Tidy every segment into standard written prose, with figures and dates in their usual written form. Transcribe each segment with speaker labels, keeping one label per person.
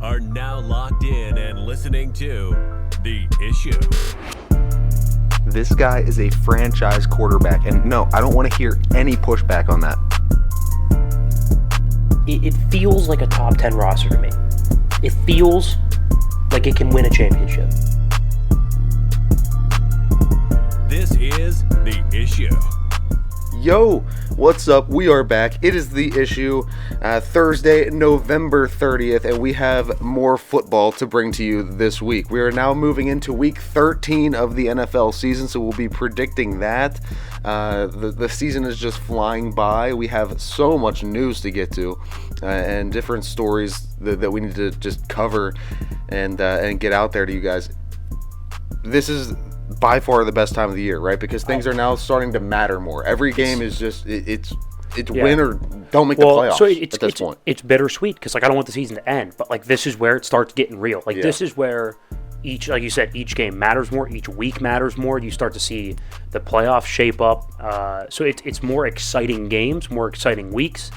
Speaker 1: are now locked in and listening to The Issue.
Speaker 2: This guy is a franchise quarterback, and no, I don't want to hear any pushback on that.
Speaker 3: It feels like a top 10 roster to me. It feels like it can win a championship.
Speaker 1: This is The Issue.
Speaker 2: Yo, what's up? We are back. It is The Issue, Thursday, November 30th, and we have more football to bring to you this week. We are now moving into week 13 of the NFL season, so we'll be predicting that. The season is just flying by. We have so much news to get to, and different stories that we need to just cover and get out there to you guys. This is by far the best time of the year, right? Because things are now starting to matter more. Every game is just it's win or don't make the playoffs.
Speaker 3: So
Speaker 2: at this point.
Speaker 3: It's bittersweet because I don't want the season to end, but this is where it starts getting real. This is where each, like you said, each game matters more. Each week matters more. You start to see the playoffs shape up. So it's more exciting games, more exciting weeks.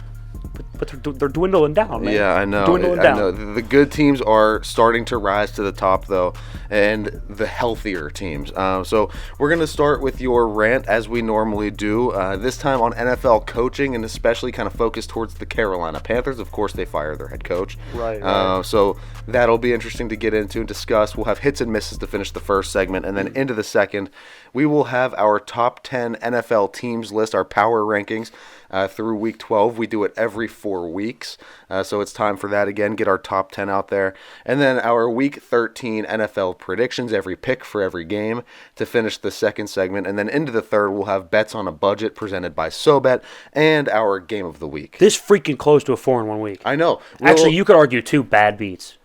Speaker 3: But they're dwindling down, man.
Speaker 2: Yeah, I know.
Speaker 3: Dwindling down.
Speaker 2: I know. The good teams are starting to rise to the top, though, and the healthier teams. So we're going to start with your rant, as we normally do, this time on NFL coaching, and especially kind of focused towards the Carolina Panthers. Of course, they fired their head coach.
Speaker 3: Right.
Speaker 2: So that'll be interesting to get into and discuss. We'll have hits and misses to finish the first segment, and then into the second, we will have our top 10 NFL teams list, our power rankings. Through week 12. We do it every 4 weeks. So it's time for that again. Get our top 10 out there. And then our week 13 NFL predictions, every pick for every game to finish the second segment. And then into the third, we'll have bets on a budget presented by Sobet and our game of the week.
Speaker 3: This freaking close to a 4-1 week.
Speaker 2: I know.
Speaker 3: Actually, you could argue 2 bad beats.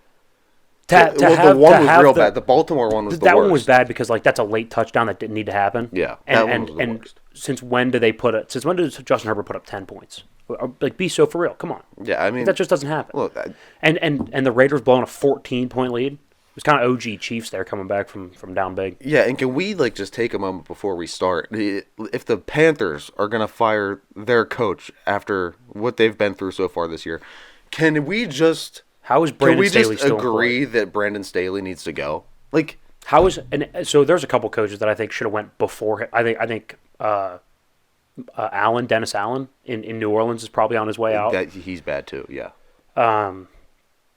Speaker 2: The one was real bad. The Baltimore one was the worst.
Speaker 3: That one was bad because that's a late touchdown that didn't need to happen.
Speaker 2: Yeah,
Speaker 3: and since when did Justin Herbert put up 10 points? Be so for real. Come on.
Speaker 2: Yeah, I mean
Speaker 3: that just doesn't happen.
Speaker 2: Look,
Speaker 3: and the Raiders blowing a 14-point lead. It was kind of OG Chiefs there coming back from down big.
Speaker 2: Yeah, and can we just take a moment before we start? If the Panthers are gonna fire their coach after what they've been through so far this year, can we just?
Speaker 3: How is Brandon Staley still
Speaker 2: agree that Brandon Staley needs to go?
Speaker 3: So there's a couple coaches that I think should have went before him. I think Dennis Allen in New Orleans is probably on his way out.
Speaker 2: He's bad too. Yeah.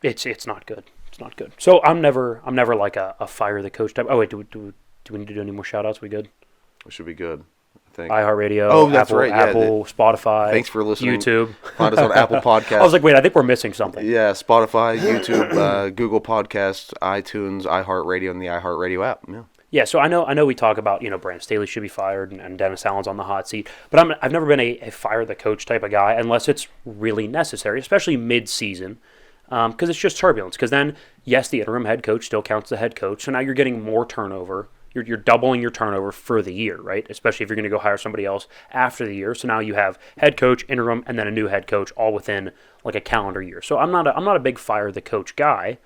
Speaker 3: It's not good. It's not good. So I'm never like a fire the coach type. Oh wait, do we need to do any more shout outs? We good?
Speaker 2: We should be good.
Speaker 3: iHeartRadio, Apple, Spotify.
Speaker 2: Thanks for listening.
Speaker 3: YouTube.
Speaker 2: Find us on Apple Podcasts.
Speaker 3: I was like, wait, I think we're missing something.
Speaker 2: Yeah, Spotify, YouTube, Google Podcasts, iTunes, iHeartRadio, and the iHeartRadio app.
Speaker 3: Yeah, so I know we talk about, Brandon Staley should be fired and Dennis Allen's on the hot seat, but I've never been a fire the coach type of guy unless it's really necessary, especially mid-season, because it's just turbulence. Because then, yes, the interim head coach still counts as the head coach, so now you're getting more turnover. You're doubling your turnover for the year, right? Especially if you're going to go hire somebody else after the year. So now you have head coach, interim, and then a new head coach all within a calendar year. So I'm not a big fire the coach guy,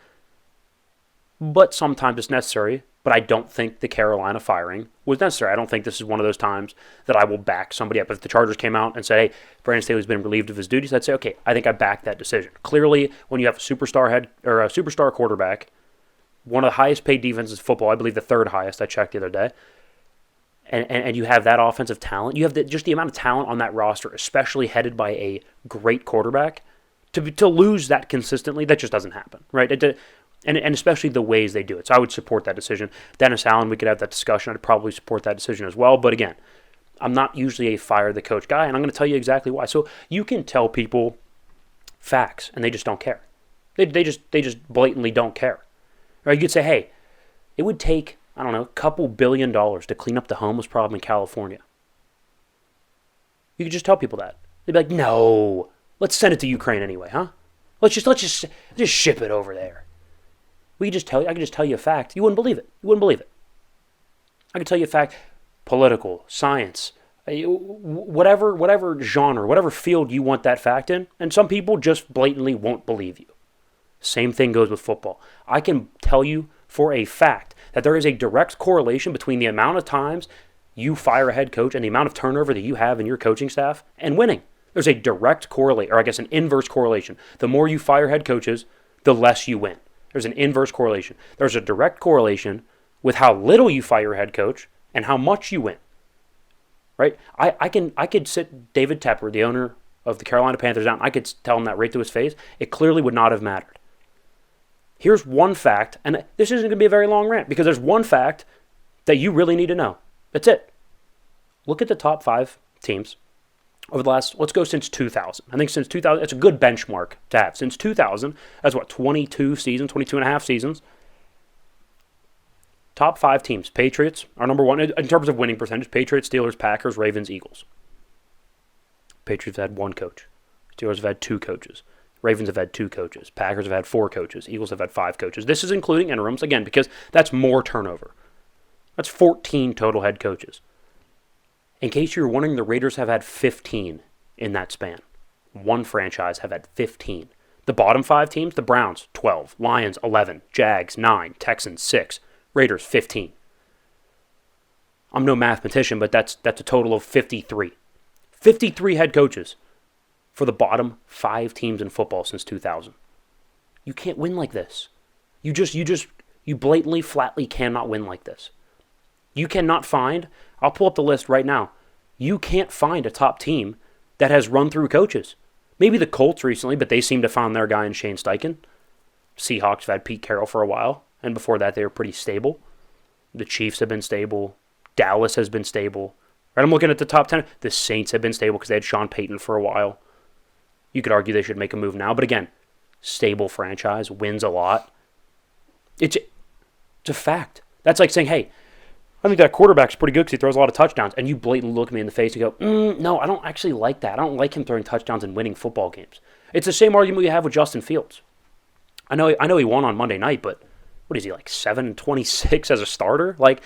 Speaker 3: but sometimes it's necessary. But I don't think the Carolina firing was necessary. I don't think this is one of those times that I will back somebody up. If the Chargers came out and said, hey, Brandon Staley's been relieved of his duties, I'd say, okay, I think I back that decision. Clearly, when you have a superstar quarterback, one of the highest paid defenses in football, I believe the third highest, I checked the other day, and you have that offensive talent, you have just the amount of talent on that roster, especially headed by a great quarterback, to lose that consistently, that just doesn't happen, right? And especially the ways they do it. So I would support that decision. Dennis Allen, we could have that discussion. I'd probably support that decision as well. But again, I'm not usually a fire the coach guy, and I'm going to tell you exactly why. So you can tell people facts, and they just don't care. They just blatantly don't care. Or you could say, hey, it would take, I don't know, a couple $2 billion to clean up the homeless problem in California. You could just tell people that. They'd be like, no, let's send it to Ukraine anyway, huh? Let's just ship it over there. I could just tell you a fact. You wouldn't believe it. I could tell you a fact, political, science, whatever genre, whatever field you want that fact in, and some people just blatantly won't believe you. Same thing goes with football. I can tell you for a fact that there is a direct correlation between the amount of times you fire a head coach and the amount of turnover that you have in your coaching staff and winning. There's a direct correlate, or I guess an inverse correlation. The more you fire head coaches, the less you win. There's an inverse correlation. There's a direct correlation with how little you fire your head coach and how much you win. Right? I could sit David Tepper, the owner of the Carolina Panthers, down. I could tell him that right to his face. It clearly would not have mattered. Here's one fact, and this isn't going to be a very long rant because there's one fact that you really need to know. That's it. Look at the top 5 teams over the last, let's go since 2000. I think since 2000, it's a good benchmark to have. Since 2000, that's 22 and a half seasons. Top 5 teams. Patriots are number 1 in terms of winning percentage. Patriots, Steelers, Packers, Ravens, Eagles. Patriots have had 1 coach. Steelers have had 2 coaches. Ravens have had 2 coaches. Packers have had 4 coaches. Eagles have had 5 coaches. This is including interims, again, because that's more turnover. That's 14 total head coaches. In case you're wondering, the Raiders have had 15 in that span. One franchise have had 15. The bottom 5 teams, the Browns, 12. Lions, 11. Jags, 9. Texans, 6. Raiders, 15. I'm no mathematician, but that's a total of 53. 53 head coaches for the bottom 5 teams in football since 2000. You can't win like this. You blatantly, flatly cannot win like this. You cannot find, I'll pull up the list right now. You can't find a top team that has run through coaches. Maybe the Colts recently, but they seem to find their guy in Shane Steichen. Seahawks have had Pete Carroll for a while, and before that they were pretty stable. The Chiefs have been stable. Dallas has been stable. Right, I'm looking at the top 10. The Saints have been stable because they had Sean Payton for a while. You could argue they should make a move now, but again, stable franchise, wins a lot. It's a fact. That's like saying, hey, I think that quarterback's pretty good because he throws a lot of touchdowns. And you blatantly look me in the face and go, no, I don't actually like that. I don't like him throwing touchdowns and winning football games. It's the same argument you have with Justin Fields. I know he won on Monday night, but what is he, like 7-26 as a starter? Like,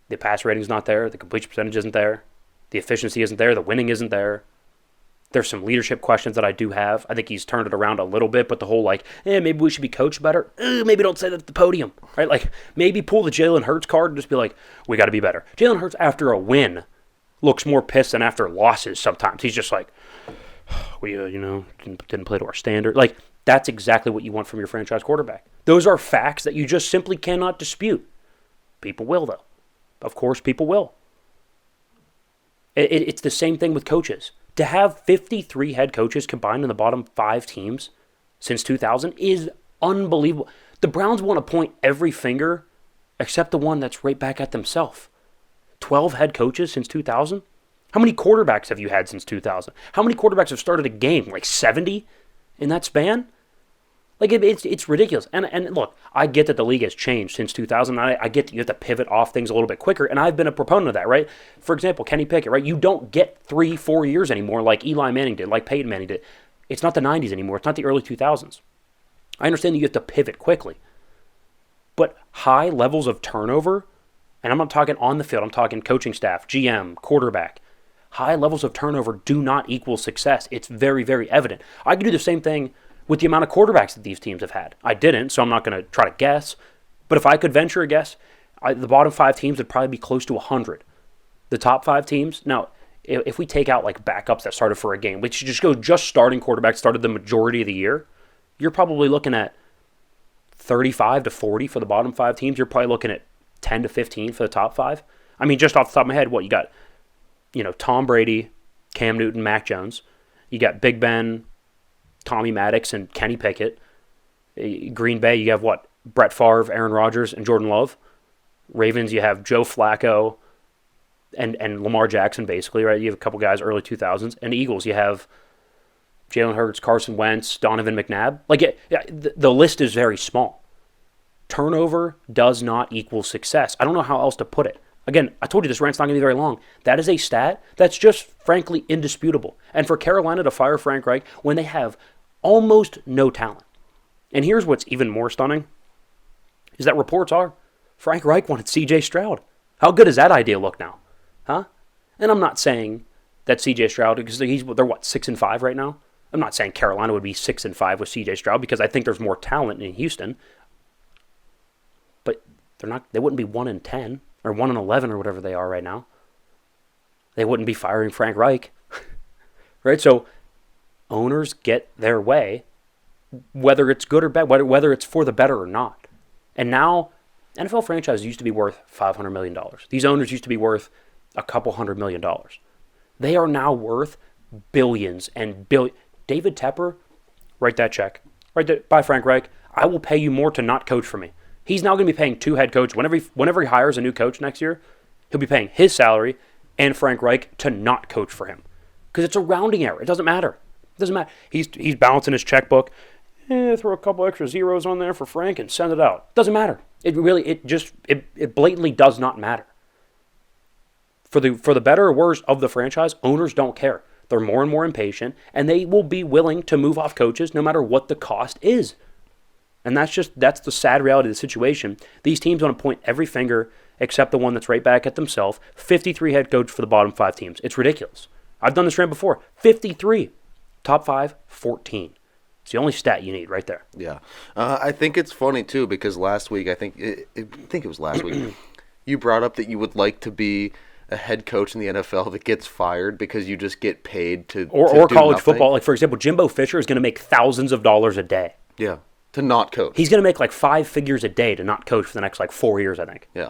Speaker 3: the pass rating's not there. The completion percentage isn't there. The efficiency isn't there. The winning isn't there. There's some leadership questions that I do have. I think he's turned it around a little bit, but the whole maybe we should be coached better. Maybe don't say that at the podium, right? Like, maybe pull the Jalen Hurts card and just be like, we got to be better. Jalen Hurts, after a win, looks more pissed than after losses sometimes. He's just like, we, didn't play to our standard. Like, that's exactly what you want from your franchise quarterback. Those are facts that you just simply cannot dispute. People will, though. Of course, people will. It's the same thing with coaches. To have 53 head coaches combined in the bottom 5 teams since 2000 is unbelievable. The Browns want to point every finger except the one that's right back at themselves. 12 head coaches since 2000? How many quarterbacks have you had since 2000? How many quarterbacks have started a game? Like 70 in that span? Like, it's ridiculous. And look, I get that the league has changed since 2000. I get that you have to pivot off things a little bit quicker, and I've been a proponent of that, right? For example, Kenny Pickett, right? You don't get 3-4 years anymore like Eli Manning did, like Peyton Manning did. It's not the 90s anymore. It's not the early 2000s. I understand that you have to pivot quickly. But high levels of turnover, and I'm not talking on the field, I'm talking coaching staff, GM, quarterback. High levels of turnover do not equal success. It's very, very evident. I could do the same thing with the amount of quarterbacks that these teams have had. I didn't, so I'm not going to try to guess. But if I could venture a guess, the bottom 5 teams would probably be close to 100. The top 5 teams, now, if we take out like backups that started for a game, which just go just starting quarterbacks started the majority of the year, you're probably looking at 35 to 40 for the bottom 5 teams. You're probably looking at 10 to 15 for the top 5. I mean, just off the top of my head, what you got? Tom Brady, Cam Newton, Mac Jones. You got Big Ben, Tommy Maddox, and Kenny Pickett. Green Bay, you have what? Brett Favre, Aaron Rodgers, and Jordan Love. Ravens, you have Joe Flacco and Lamar Jackson, basically, right? You have a couple guys early 2000s. And Eagles, you have Jalen Hurts, Carson Wentz, Donovan McNabb. Like, the list is very small. Turnover does not equal success. I don't know how else to put it. Again, I told you this rant's not going to be very long. That is a stat that's just frankly indisputable. And for Carolina to fire Frank Reich when they have almost no talent. And here's what's even more stunning, is that reports are Frank Reich wanted C.J. Stroud. How good does that idea look now? Huh? And I'm not saying that C.J. Stroud, because they're 6-5 right now? I'm not saying Carolina would be 6-5 with C.J. Stroud because I think there's more talent in Houston. But they wouldn't be 1-10. Or 1-11 or whatever they are right now. They wouldn't be firing Frank Reich. Right? So owners get their way whether it's good or bad, whether it's for the better or not. And now, NFL franchises used to be worth $500 million. These owners used to be worth a couple $100 million. They are now worth billions and billions. David Tepper, write that check. By Frank Reich, I will pay you more to not coach for me. He's now going to be paying two head coaches. Whenever he hires a new coach next year, he'll be paying his salary and Frank Reich to not coach for him. Because it's a rounding error. It doesn't matter. It doesn't matter. He's balancing his checkbook. Throw a couple extra zeros on there for Frank and send it out. It doesn't matter. It blatantly does not matter. For the better or worse of the franchise, owners don't care. They're more and more impatient, and they will be willing to move off coaches no matter what the cost is. And that's the sad reality of the situation. These teams want to point every finger except the one that's right back at themselves. 53 head coach for the bottom 5 teams. It's ridiculous. I've done this rant before. 53. Top 5, 14. It's the only stat you need right there.
Speaker 2: Yeah. I think it's funny, too, because last week, I think it was last week, you brought up that you would like to be a head coach in the NFL that gets fired because you just get paid to
Speaker 3: or
Speaker 2: do
Speaker 3: college
Speaker 2: nothing.
Speaker 3: Football. Like, for example, Jimbo Fisher is going to make thousands of dollars a day.
Speaker 2: Yeah. To not coach.
Speaker 3: He's going to make like 5 figures a day to not coach for the next 4 years, I think.
Speaker 2: Yeah.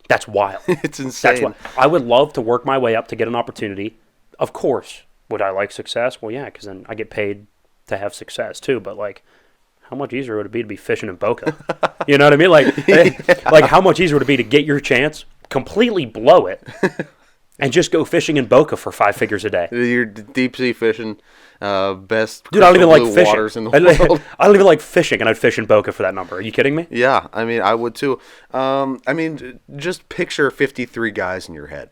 Speaker 3: That's wild.
Speaker 2: It's insane.
Speaker 3: I would love to work my way up to get an opportunity. Of course. Would I like success? Well, yeah, because then I get paid to have success too. But how much easier would it be to be fishing in Boca? You know what I mean? Like how much easier would it be to get your chance, completely blow it, and just go fishing in Boca for 5 figures a day?
Speaker 2: You're deep sea fishing, best.
Speaker 3: Dude, I don't even like fishing.
Speaker 2: Waters in the world.
Speaker 3: I don't even like fishing, and I'd fish in Boca for that number. Are you kidding me?
Speaker 2: Yeah, I mean, I would too. Just picture 53 guys in your head.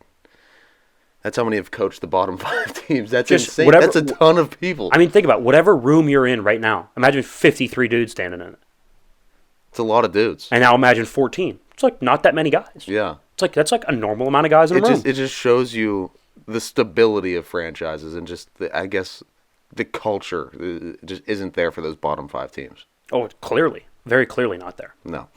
Speaker 2: That's how many have coached the bottom 5 teams. That's just insane. That's a ton of people.
Speaker 3: I mean, think about it. Whatever room you're in right now. Imagine 53 dudes standing in it.
Speaker 2: It's a lot of dudes.
Speaker 3: And now imagine 14. It's not that many guys.
Speaker 2: Yeah.
Speaker 3: That's a normal amount of guys in a room.
Speaker 2: It just shows you the stability of franchises and just, the culture just isn't there for those bottom 5 teams.
Speaker 3: Oh, clearly. Very clearly not there.
Speaker 2: No.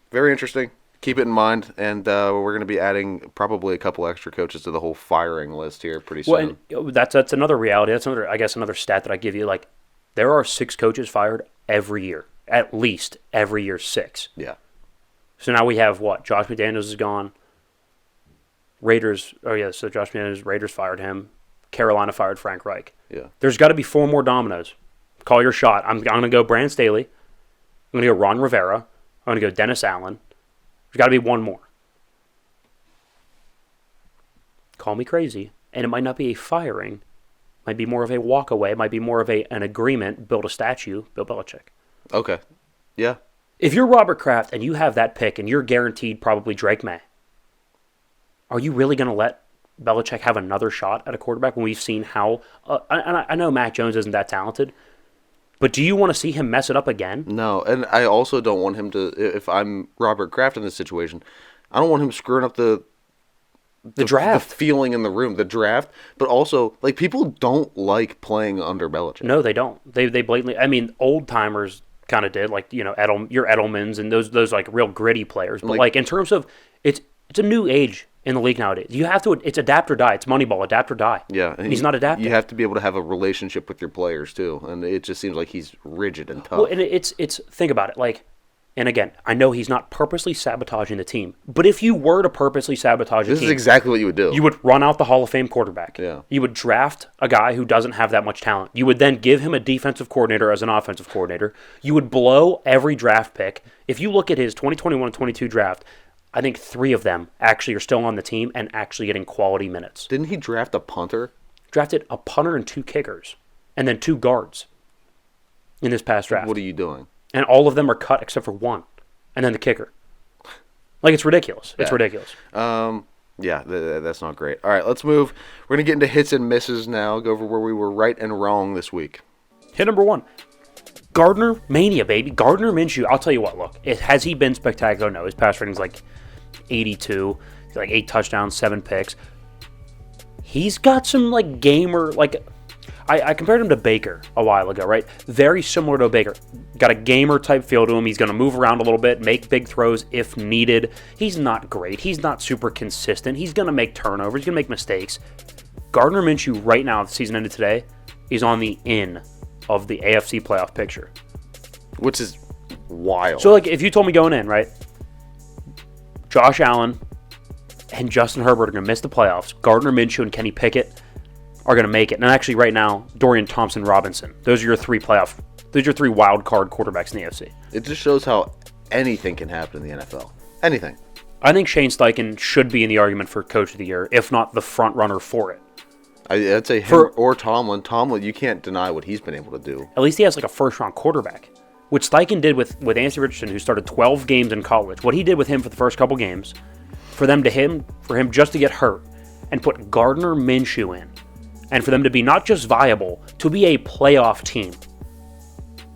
Speaker 2: Very interesting. Keep it in mind, and we're going to be adding probably a couple extra coaches to the whole firing list here pretty soon.
Speaker 3: Well, and that's another reality. That's another stat that I give you. There are 6 coaches fired every year. At least every year, 6.
Speaker 2: Yeah.
Speaker 3: So now we have what? Josh McDaniels is gone. Raiders. Oh yeah. So Josh McDaniels, Raiders fired him. Carolina fired Frank Reich.
Speaker 2: Yeah.
Speaker 3: There's got to be 4 more dominoes. Call your shot. I'm going to go Brandon Staley. I'm going to go Ron Rivera. I'm going to go Dennis Allen. There's got to be 1 more. Call me crazy. And it might not be a firing. It might be more of a walk away. It might be more of an agreement. Build a statue. Bill Belichick.
Speaker 2: Okay. Yeah.
Speaker 3: If you're Robert Kraft and you have that pick and you're guaranteed probably Drake May, are you really going to let Belichick have another shot at a quarterback when we've seen how... I know Mac Jones isn't that talented, but do you want to see him mess it up again?
Speaker 2: No, and I also don't want him to... If I'm Robert Kraft in this situation, I don't want him screwing up the
Speaker 3: draft.
Speaker 2: The feeling in the room, the draft, but also, people don't like playing under Belichick.
Speaker 3: No, they don't. They blatantly... I mean, old-timers kind of did, your Edelmans and those real gritty players. But in terms of... It's a new age in the league nowadays. You have to... It's adapt or die. It's Moneyball, adapt or die.
Speaker 2: Yeah.
Speaker 3: And he's not adapting.
Speaker 2: You have to be able to have a relationship with your players, too. And it just seems like he's rigid and tough.
Speaker 3: Well, and it's think about it. And again, I know he's not purposely sabotaging the team. But if you were to purposely sabotage a team...
Speaker 2: This is exactly what you would do.
Speaker 3: You would run out the Hall of Fame quarterback.
Speaker 2: Yeah.
Speaker 3: You would draft a guy who doesn't have that much talent. You would then give him a defensive coordinator as an offensive coordinator. You would blow every draft pick. If you look at his 2021 and 22 draft... I think 3 of them actually are still on the team and actually getting quality minutes.
Speaker 2: Didn't he draft a punter?
Speaker 3: Drafted a punter and 2 kickers. And then 2 guards in this past draft.
Speaker 2: What are you doing?
Speaker 3: And all of them are cut except for 1. And then the kicker. It's ridiculous. It's ridiculous.
Speaker 2: Yeah, that's not great. All right, let's move. We're going to get into hits and misses now. Go over where we were right and wrong this week.
Speaker 3: Hit number 1. Gardner Mania, baby. Gardner Minshew. I'll tell you what, look. Has he been spectacular? No. His pass rating's 82. 8 touchdowns, 7 picks. He's got some, gamer... I compared him to Baker a while ago, right? Very similar to Baker. Got a gamer-type feel to him. He's going to move around a little bit, make big throws if needed. He's not great. He's not super consistent. He's going to make turnovers. He's going to make mistakes. Gardner Minshew right now, if the season ended today, is on the in of the AFC playoff picture.
Speaker 2: Which is wild.
Speaker 3: So, like, if you told me going in, right, Josh Allen and Justin Herbert are going to miss the playoffs, Gardner Minshew and Kenny Pickett are going to make it. And actually, right now, Dorian Thompson-Robinson. Those are your three wild card quarterbacks in the AFC.
Speaker 2: It just shows how anything can happen in the NFL. Anything.
Speaker 3: I think Shane Steichen should be in the argument for Coach of the Year, if not the front runner for it.
Speaker 2: I'd say him or Tomlin. Tomlin, you can't deny what he's been able to do.
Speaker 3: At least he has like a first-round quarterback. What Steichen did with Anthony Richardson, who started 12 games in college, what he did with him for the first couple games, for him just to get hurt and put Gardner Minshew in, and for them to be not just viable, to be a playoff team.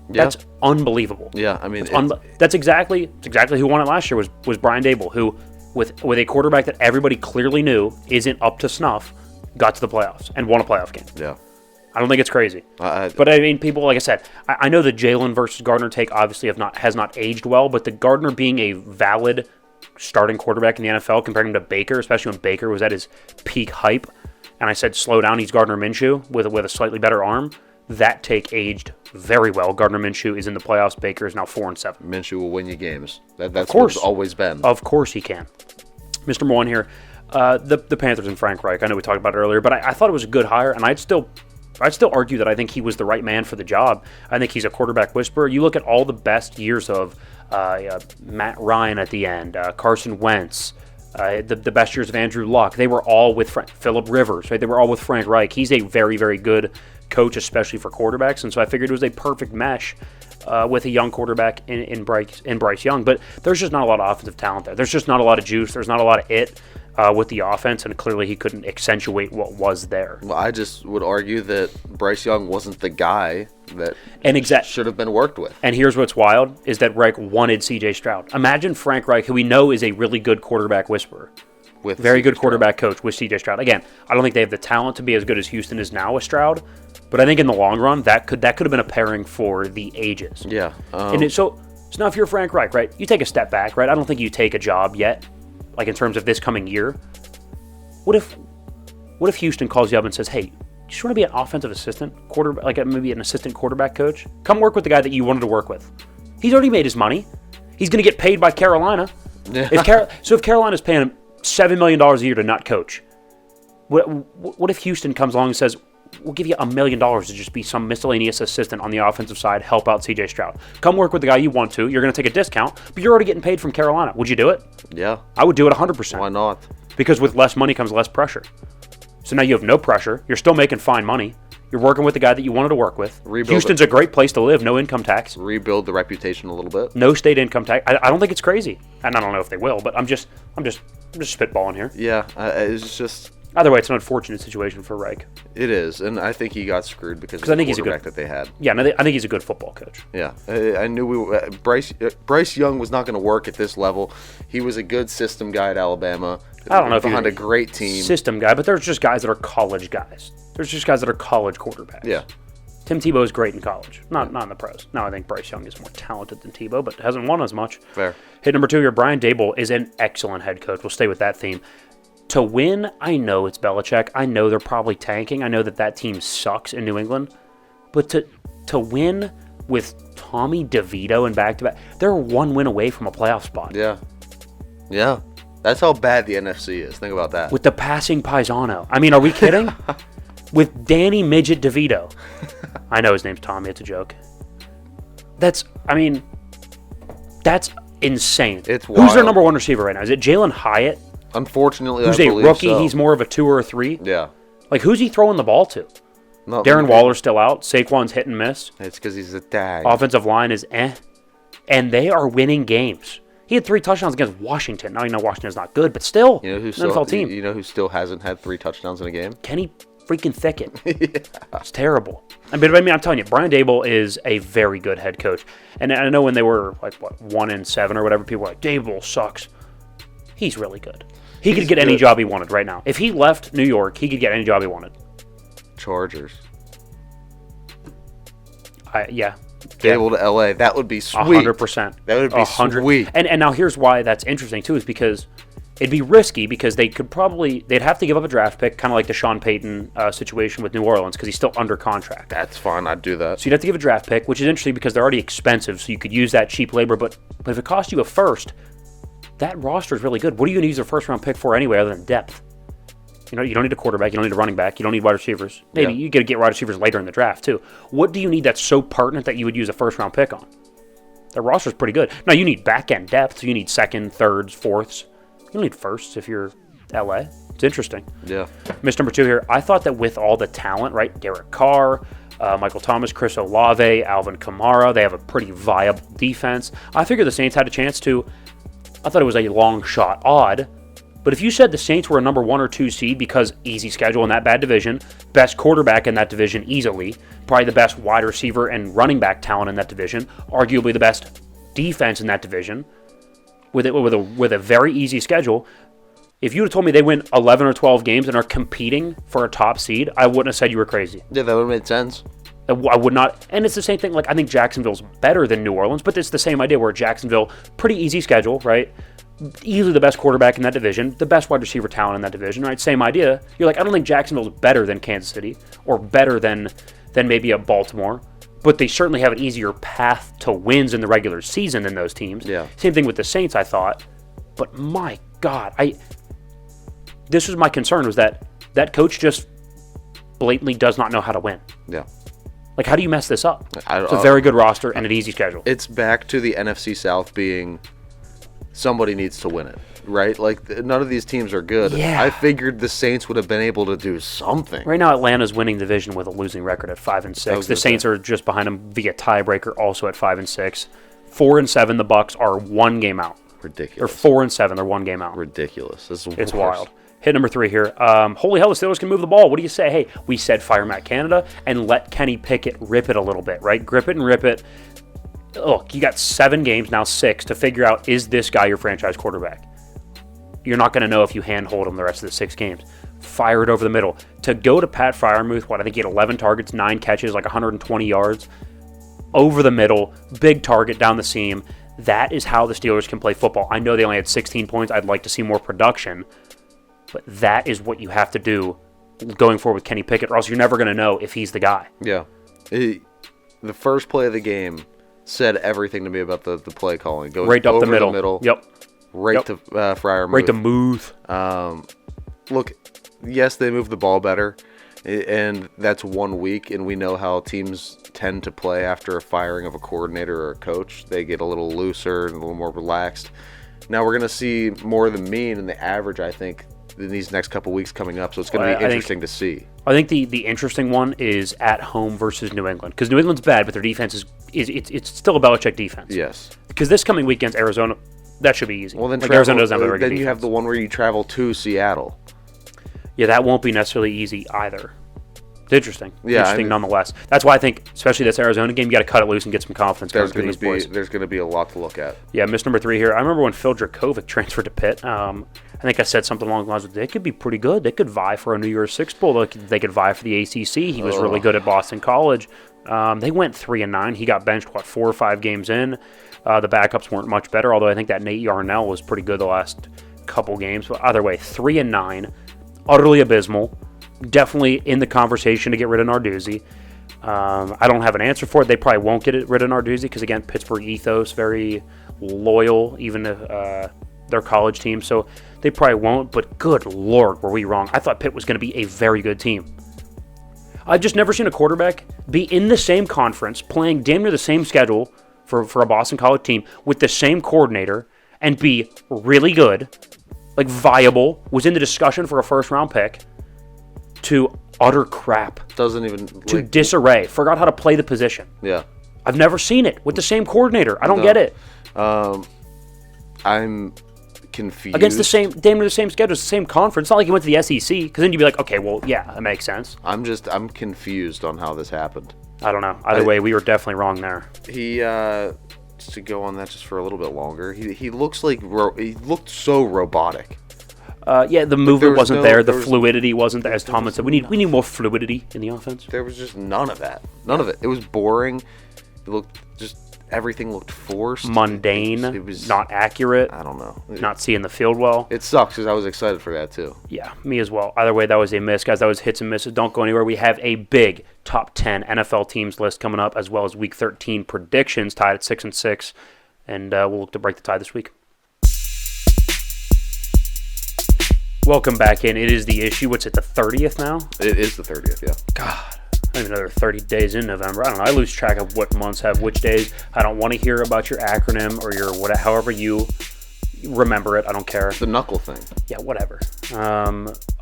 Speaker 2: Yeah.
Speaker 3: That's unbelievable.
Speaker 2: Yeah, I mean,
Speaker 3: that's exactly who won it last year was Brian Dable, who with a quarterback that everybody clearly knew isn't up to snuff, got to the playoffs and won a playoff game.
Speaker 2: Yeah.
Speaker 3: I don't think it's crazy. But I mean, people, like I said, I know the Jalen versus Gardner take obviously has not aged well, but the Gardner being a valid starting quarterback in the NFL, comparing him to Baker, especially when Baker was at his peak hype, and I said slow down, he's Gardner Minshew with a slightly better arm, that take aged very well. Gardner Minshew is in the playoffs. Baker is now 4-7.
Speaker 2: Minshew will win you games. That's what it's always been.
Speaker 3: Of course he can. Mr. Moine here. The Panthers and Frank Reich. I know we talked about it earlier, but I thought it was a good hire, and I'd still argue that I think he was the right man for the job. I think he's a quarterback whisperer. You look at all the best years of Matt Ryan at the end, Carson Wentz, the best years of Andrew Luck. They were all with Phillip Rivers, right? They were all with Frank Reich. He's a very, very good coach, especially for quarterbacks, and so I figured it was a perfect mesh with a young quarterback in Bryce Young. But there's just not a lot of offensive talent there. There's just not a lot of juice. There's not a lot of it with the offense, and clearly he couldn't accentuate what was there.
Speaker 2: Well, I just would argue that Bryce Young wasn't the guy that should have been worked with.
Speaker 3: And here's what's wild, is that Reich wanted C.J. Stroud. Imagine Frank Reich, who we know is a really good quarterback whisperer.
Speaker 2: With
Speaker 3: very good quarterback coach with C.J. Stroud. Again, I don't think they have the talent to be as good as Houston is now with Stroud, but I think in the long run, that could have been a pairing for the ages.
Speaker 2: Yeah.
Speaker 3: So now if you're Frank Reich, right, you take a step back, right? I don't think you take a job yet, like in terms of this coming year. What if Houston calls you up and says, hey, you just want to be an offensive assistant, like maybe an assistant quarterback coach? Come work with the guy that you wanted to work with. He's already made his money. He's going to get paid by Carolina.
Speaker 2: Yeah.
Speaker 3: If Carolina's paying him $7 million a year to not coach, what if Houston comes along and says, we'll give you $1 million to just be some miscellaneous assistant on the offensive side, help out C.J. Stroud. Come work with the guy you want to. You're going to take a discount, but you're already getting paid from Carolina. Would you do it?
Speaker 2: Yeah.
Speaker 3: I would do it 100%.
Speaker 2: Why not?
Speaker 3: Because with less money comes less pressure. So now you have no pressure. You're still making fine money. You're working with the guy that you wanted to work with. Houston's a great place to live. No income tax.
Speaker 2: Rebuild the reputation a little bit.
Speaker 3: No state income tax. I don't think it's crazy, and I don't know if they will. But I'm just spitballing here.
Speaker 2: Yeah, it's just.
Speaker 3: Either way, it's an unfortunate situation for Reich.
Speaker 2: It is, and I think he got screwed because of
Speaker 3: I
Speaker 2: the
Speaker 3: think
Speaker 2: quarterback that they had.
Speaker 3: Yeah, I think he's a good football coach.
Speaker 2: Yeah, I knew Bryce Young was not going to work at this level. He was a good system guy at Alabama.
Speaker 3: I don't know if
Speaker 2: behind a great team.
Speaker 3: System guy, but there's just guys that are college guys. There's just guys that are college quarterbacks.
Speaker 2: Yeah.
Speaker 3: Tim Tebow is great in college, not in the pros. Now I think Bryce Young is more talented than Tebow, but hasn't won as much.
Speaker 2: Fair.
Speaker 3: Hit number 2 here, Brian Dable is an excellent head coach. We'll stay with that theme. To win, I know it's Belichick. I know they're probably tanking. I know that team sucks in New England. But to win with Tommy DeVito and back-to-back, they're 1 win away from a playoff spot.
Speaker 2: Yeah. Yeah. That's how bad the NFC is. Think about that.
Speaker 3: With the passing Paisano. I mean, are we kidding? With Danny Midget DeVito. I know his name's Tommy. It's a joke. That's insane.
Speaker 2: It's wild.
Speaker 3: Who's their number 1 receiver right now? Is it Jalen Hyatt?
Speaker 2: Unfortunately,
Speaker 3: who's
Speaker 2: I
Speaker 3: a rookie?
Speaker 2: so.
Speaker 3: He's more of a 2 or a 3.
Speaker 2: Yeah.
Speaker 3: Like, who's he throwing the ball to? Darren Waller's still out. Saquon's hit and miss.
Speaker 2: It's because he's a tag.
Speaker 3: Offensive line is and they are winning games. He had 3 touchdowns against Washington. Now you know Washington's not good, but still, NFL team.
Speaker 2: You know who still hasn't had 3 touchdowns in a game?
Speaker 3: Kenny freaking Thicket. Yeah. It's terrible. I mean, I'm telling you, Brian Dable is a very good head coach. And I know when they were like 1-7 or whatever, people were like, Dable sucks. He's really good. He could get any job he wanted right now. If he left New York, he could get any job he wanted.
Speaker 2: Chargers.
Speaker 3: Yeah.
Speaker 2: Dable to LA. That would be sweet.
Speaker 3: 100%.
Speaker 2: That would be sweet.
Speaker 3: And now here's why that's interesting too, is because It'd be risky because they'd have to give up a draft pick, kind of like the Sean Payton situation with New Orleans, because he's still under contract.
Speaker 2: That's fine. I'd do that.
Speaker 3: So you'd have to give a draft pick, which is interesting because they're already expensive, so you could use that cheap labor. But if it costs you a first, that roster is really good. What are you going to use a first-round pick for anyway other than depth? You don't need a quarterback. You don't need a running back. You don't need wide receivers. Maybe you got to get wide receivers later in the draft, too. What do you need that's so pertinent that you would use a first-round pick on? The roster's pretty good. Now, you need back-end depth. So you need second, thirds, fourths. You don't need firsts if you're LA. It's interesting.
Speaker 2: Yeah.
Speaker 3: Miss number 2 here. I thought that with all the talent, right? Derek Carr, Michael Thomas, Chris Olave, Alvin Kamara, they have a pretty viable defense. I figured the Saints had a chance to. I thought it was a long shot. Odd. But if you said the Saints were a number 1 or 2 seed because easy schedule in that bad division, best quarterback in that division easily, probably the best wide receiver and running back talent in that division, arguably the best defense in that division, with a very easy schedule, if you would have told me they win 11 or 12 games and are competing for a top seed, I wouldn't have said you were crazy.
Speaker 2: Yeah, that would have made sense.
Speaker 3: I would not. And it's the same thing. Like, I think Jacksonville's better than New Orleans, but it's the same idea where Jacksonville, pretty easy schedule, right? Easily the best quarterback in that division, the best wide receiver talent in that division, right? Same idea. You're like, I don't think Jacksonville's better than Kansas City or better than maybe a Baltimore, but they certainly have an easier path to wins in the regular season than those teams.
Speaker 2: Yeah.
Speaker 3: Same thing with the Saints, I thought. But my God, this was my concern, was that coach just blatantly does not know how to win.
Speaker 2: Yeah.
Speaker 3: Like, how do you mess this up? It's a very good roster and an easy schedule.
Speaker 2: It's back to the NFC South being somebody needs to win it, right? Like, none of these teams are good.
Speaker 3: Yeah.
Speaker 2: I figured the Saints would have been able to do something.
Speaker 3: Right now, Atlanta's winning the division with a losing record at 5-6. The Saints are just behind them via tiebreaker, also at 5-6. 4-7. The Bucks are 1 game out.
Speaker 2: Ridiculous.
Speaker 3: Or 4-7. They're 1 game out.
Speaker 2: Ridiculous.
Speaker 3: It's wild. Hit number 3 here. Holy hell, the Steelers can move the ball. What do you say? Hey, we said fire Matt Canada and let Kenny Pickett rip it a little bit, right? Grip it and rip it. Look, you got 7 games, now 6, to figure out, is this guy your franchise quarterback? You're not going to know if you handhold him the rest of the 6 games. Fire it over the middle. To go to Pat Freiermuth, I think he had 11 targets, 9 catches, like 120 yards. Over the middle, big target down the seam. That is how the Steelers can play football. I know they only had 16 points. I'd like to see more production. But that is what you have to do going forward with Kenny Pickett, or else you're never going to know if he's the guy.
Speaker 2: Yeah. The first play of the game said everything to me about the play calling. Goes
Speaker 3: right up
Speaker 2: over
Speaker 3: the middle. Yep.
Speaker 2: Right to Freiermuth.
Speaker 3: Right to move.
Speaker 2: Look, yes, they move the ball better, and that's 1 week, and we know how teams tend to play after a firing of a coordinator or a coach. They get a little looser and a little more relaxed. Now we're going to see more of the mean and the average, I think, in these next couple weeks coming up, so it's going to be interesting to see.
Speaker 3: I think the interesting one is at home versus New England, because New England's bad, but their defense is it's still a Belichick defense.
Speaker 2: Yes.
Speaker 3: Because this coming week against Arizona, that should be easy.
Speaker 2: Well, then
Speaker 3: Arizona doesn't have a very good
Speaker 2: then
Speaker 3: defense.
Speaker 2: You have the one where you travel to Seattle.
Speaker 3: Yeah, that won't be necessarily easy either. It's interesting.
Speaker 2: Yeah,
Speaker 3: interesting nonetheless. That's why I think, especially this Arizona game, you got to cut it loose and get some confidence.
Speaker 2: There's going to be a lot to look at.
Speaker 3: Yeah, miss number 3 here. I remember when Phil Dracovic transferred to Pitt. I think I said something along the lines of, they could be pretty good. They could vie for a New Year's Six Bowl. They could vie for the ACC. He was really good at Boston College. They went 3-9. He got benched, 4 or 5 games in. The backups weren't much better, although I think that Nate Yarnell was pretty good the last couple games. But either way, 3-9, utterly abysmal. Definitely in the conversation to get rid of Narduzzi. I don't have an answer for it. They probably won't get rid of Narduzzi because, again, Pittsburgh ethos, very loyal, even to their college team. So they probably won't, but good Lord, were we wrong. I thought Pitt was going to be a very good team. I've just never seen a quarterback be in the same conference, playing damn near the same schedule for a Boston College team with the same coordinator and be really good, like viable, was in the discussion for a first-round pick, to utter crap.
Speaker 2: Doesn't even...
Speaker 3: To disarray. Forgot how to play the position.
Speaker 2: Yeah.
Speaker 3: I've never seen it with the same coordinator. I don't get it.
Speaker 2: I'm confused.
Speaker 3: Against damn near the same schedule, the same conference. It's not like he went to the SEC, because then you'd be like, okay, well, yeah, that makes sense.
Speaker 2: I'm confused on how this happened.
Speaker 3: I don't know. Either way, we were definitely wrong there.
Speaker 2: He, just to go on that just for a little bit longer, he looks like, he looked so robotic.
Speaker 3: Yeah, the movement wasn't there. The
Speaker 2: there
Speaker 3: fluidity wasn't there. As Tomlin said, we need more fluidity in the offense.
Speaker 2: There was just none of that. None of it. It was boring. It looked just everything looked forced.
Speaker 3: Mundane.
Speaker 2: It was
Speaker 3: not accurate.
Speaker 2: I don't know.
Speaker 3: Not seeing the field well.
Speaker 2: It sucks because I was excited for that too.
Speaker 3: Yeah, me as well. Either way, that was a miss, guys. That was hits and misses. Don't go anywhere. We have a big top 10 NFL teams list coming up, as well as Week 13 predictions tied at 6-6, and we'll look to break the tie this week. Welcome back in. It is the issue. What's it, the 30th now?
Speaker 2: It is the 30th, yeah.
Speaker 3: God, I don't even know there are 30 days in November. I don't know. I lose track of what months have which days. I don't want to hear about your acronym or your whatever, however you remember it. I don't care.
Speaker 2: The knuckle thing.
Speaker 3: Yeah, whatever.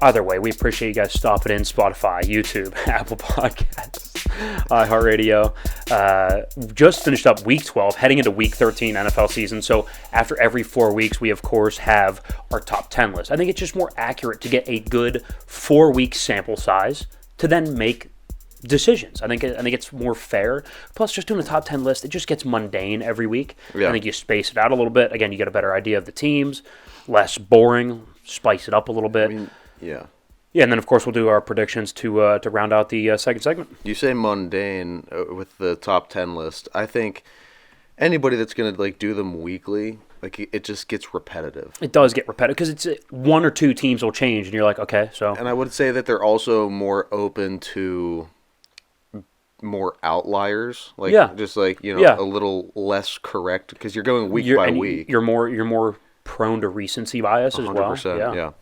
Speaker 3: Either way, we appreciate you guys stopping in. Spotify, YouTube, Apple Podcasts, iHeartRadio. Just finished up Week 12, heading into Week 13 NFL season. So after every 4 weeks, we, of course, have our top 10 list. I think it's just more accurate to get a good 4-week sample size to then make decisions. I think it's more fair. Plus, just doing a top 10 list, it just gets mundane every week.
Speaker 2: Yeah.
Speaker 3: I think you space it out a little bit. Again, you get a better idea of the teams, less boring, spice it up a little bit.
Speaker 2: Yeah.
Speaker 3: Yeah, and then, of course, we'll do our predictions to round out the second segment.
Speaker 2: You say mundane with the top 10 list. I think anybody that's going to do them weekly, it just gets repetitive.
Speaker 3: It does get repetitive because it's one or two teams will change, and you're like, okay, so.
Speaker 2: And I would say that they're also more open to more outliers, a little less correct because you're going week by week.
Speaker 3: You're more prone to recency bias as well.
Speaker 2: 100%,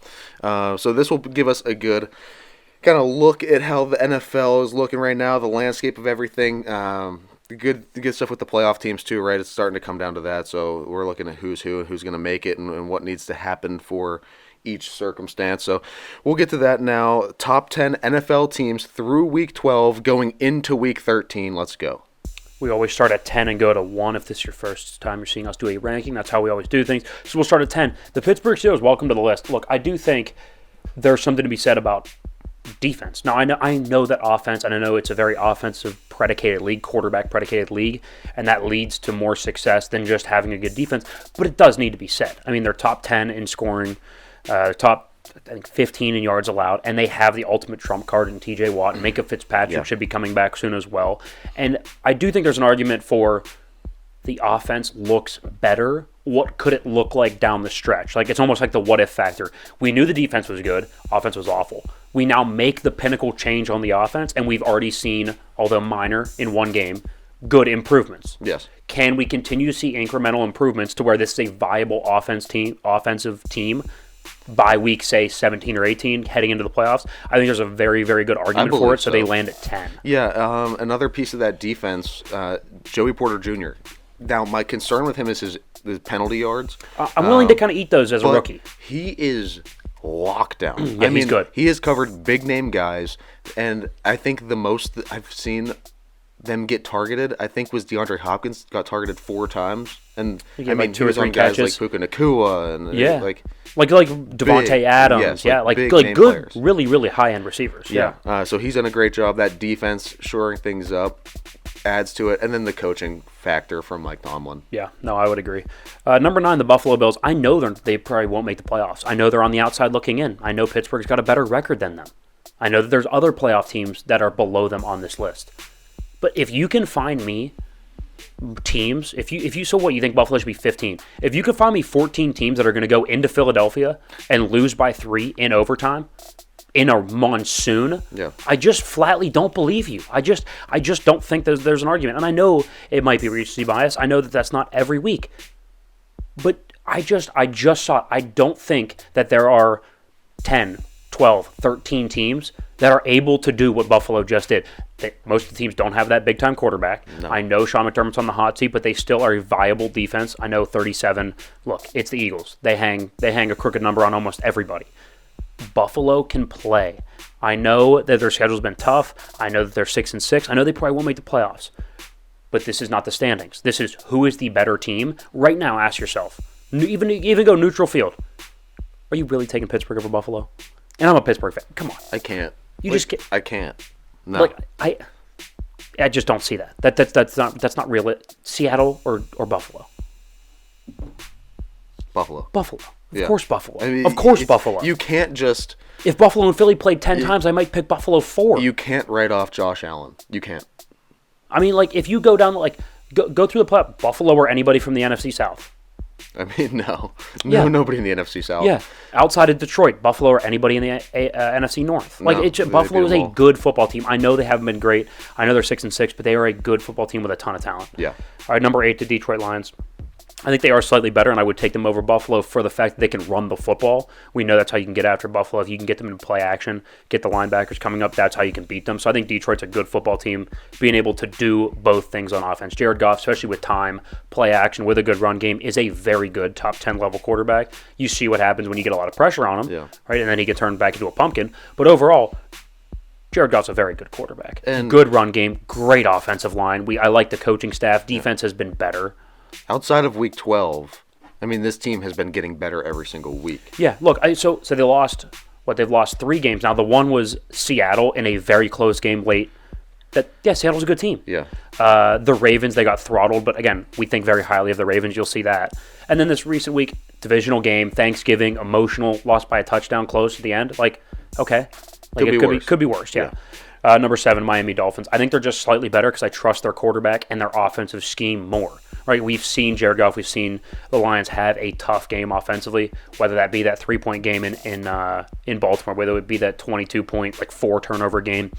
Speaker 2: yeah. So this will give us a good kind of look at how the NFL is looking right now, the landscape of everything. Good stuff with the playoff teams too, right? It's starting to come down to that. So we're looking at who's who and who's going to make it and what needs to happen for each circumstance. So we'll get to that now. Top 10 NFL teams through Week 12 going into Week 13. Let's go.
Speaker 3: We always start at 10 and go to 1 if this is your first time you're seeing us do a ranking. That's how we always do things. So we'll start at 10. The Pittsburgh Steelers, welcome to the list. Look, I do think there's something to be said about defense. Now, I know that offense, and I know it's a very offensive-predicated league, quarterback-predicated league, and that leads to more success than just having a good defense, but it does need to be said. I mean, they're top 10 in scoring, top, I think, 15 in yards allowed, and they have the ultimate trump card in T.J. Watt, and Minka Fitzpatrick should be coming back soon as well. And I do think there's an argument for the offense looks better. What could it look like down the stretch? It's almost like the what-if factor. We knew the defense was good. Offense was awful. We now make the pinnacle change on the offense, and we've already seen, although minor in one game, good improvements.
Speaker 2: Yes.
Speaker 3: Can we continue to see incremental improvements to where this is a viable offensive team by week, say, 17 or 18, heading into the playoffs? I think there's a very, very good argument for it, so they land at 10.
Speaker 2: Yeah, another piece of that defense, Joey Porter Jr. Now, my concern with him is his penalty yards.
Speaker 3: I'm willing to kind of eat those as a rookie.
Speaker 2: He is locked down.
Speaker 3: Yeah, he's good.
Speaker 2: He has covered big-name guys, and I think the most that I've seen them get targeted, I think, was DeAndre Hopkins got targeted 4 times. And he was on guys like Puka Nacua and like
Speaker 3: Devontae Adams, good,
Speaker 2: players.
Speaker 3: really, really high-end receivers. Yeah.
Speaker 2: So he's done a great job. That defense shoring things up adds to it, and then the coaching factor from Mike Tomlin.
Speaker 3: Yeah, no, I would agree. Number 9, the Buffalo Bills. I know they probably won't make the playoffs. I know they're on the outside looking in. I know Pittsburgh's got a better record than them. I know that there's other playoff teams that are below them on this list. But if you can find me teams, if you so what, you think Buffalo should be 15. If you could find me 14 teams that are going to go into Philadelphia and lose by 3 in overtime in a monsoon, I just flatly don't believe you. I just don't think there's an argument. And I know it might be recency bias. I know that that's not every week. But I just saw it. I don't think that there are 10, 12, 13 teams that are able to do what Buffalo just did. Most of the teams don't have that big-time quarterback. No. I know Sean McDermott's on the hot seat, but they still are a viable defense. I know 37. Look, it's the Eagles. They hang a crooked number on almost everybody. Buffalo can play. I know that their schedule's been tough. I know that they're 6-6. I know they probably won't make the playoffs. But this is not the standings. This is who is the better team. Right now, ask yourself. Even go neutral field. Are you really taking Pittsburgh over Buffalo? And I'm a Pittsburgh fan. Come on.
Speaker 2: I can't.
Speaker 3: I
Speaker 2: can't. No.
Speaker 3: I just don't see that. That's not real. Seattle or Buffalo.
Speaker 2: Buffalo.
Speaker 3: Of course Buffalo. Of course Buffalo.
Speaker 2: You can't just...
Speaker 3: If Buffalo and Philly played 10 times, I might pick Buffalo 4.
Speaker 2: You can't write off Josh Allen. You can't.
Speaker 3: I mean, if you go down, Go through the playoff. Buffalo or anybody from the NFC South.
Speaker 2: I mean, no,
Speaker 3: Yeah.
Speaker 2: nobody in the NFC South.
Speaker 3: Yeah, outside of Detroit, Buffalo or anybody in the NFC North. Like
Speaker 2: No,
Speaker 3: Buffalo is
Speaker 2: beat 'em
Speaker 3: a
Speaker 2: all.
Speaker 3: good football team. I know they haven't been great. I know they're 6-6, but they are a good football team with a ton of talent.
Speaker 2: Yeah.
Speaker 3: All right, number 8, the Detroit Lions. I think they are slightly better, and I would take them over Buffalo for the fact that they can run the football. We know that's how you can get after Buffalo. If you can get them in play action, get the linebackers coming up, that's how you can beat them. So I think Detroit's a good football team, being able to do both things on offense. Jared Goff, especially with time, play action, with a good run game, is a very good top 10 level quarterback. You see what happens when you get a lot of pressure on him,
Speaker 2: Yeah.
Speaker 3: right? And then he gets turned back into a pumpkin. But overall, Jared Goff's a very good quarterback.
Speaker 2: And-
Speaker 3: good run game, great offensive line. I like the coaching staff. Defense has been better.
Speaker 2: Outside of Week 12, I mean, this team has been getting better every single week.
Speaker 3: Yeah, look, so they lost they've lost 3 games. Now the one was Seattle in a very close game late. Seattle's a good team.
Speaker 2: Yeah.
Speaker 3: The Ravens, they got throttled, but again, we think very highly of the Ravens. You'll see that. And then this recent week, divisional game, Thanksgiving, emotional, lost by a touchdown close at the end. Like, okay. Like, could be worse, yeah. Number 7, Miami Dolphins. I think they're just slightly better because I trust their quarterback and their offensive scheme more. Right, we've seen Jared Goff. We've seen the Lions have a tough game offensively, whether that be that 3-point game in Baltimore, whether it be that 22-point 4 turnover game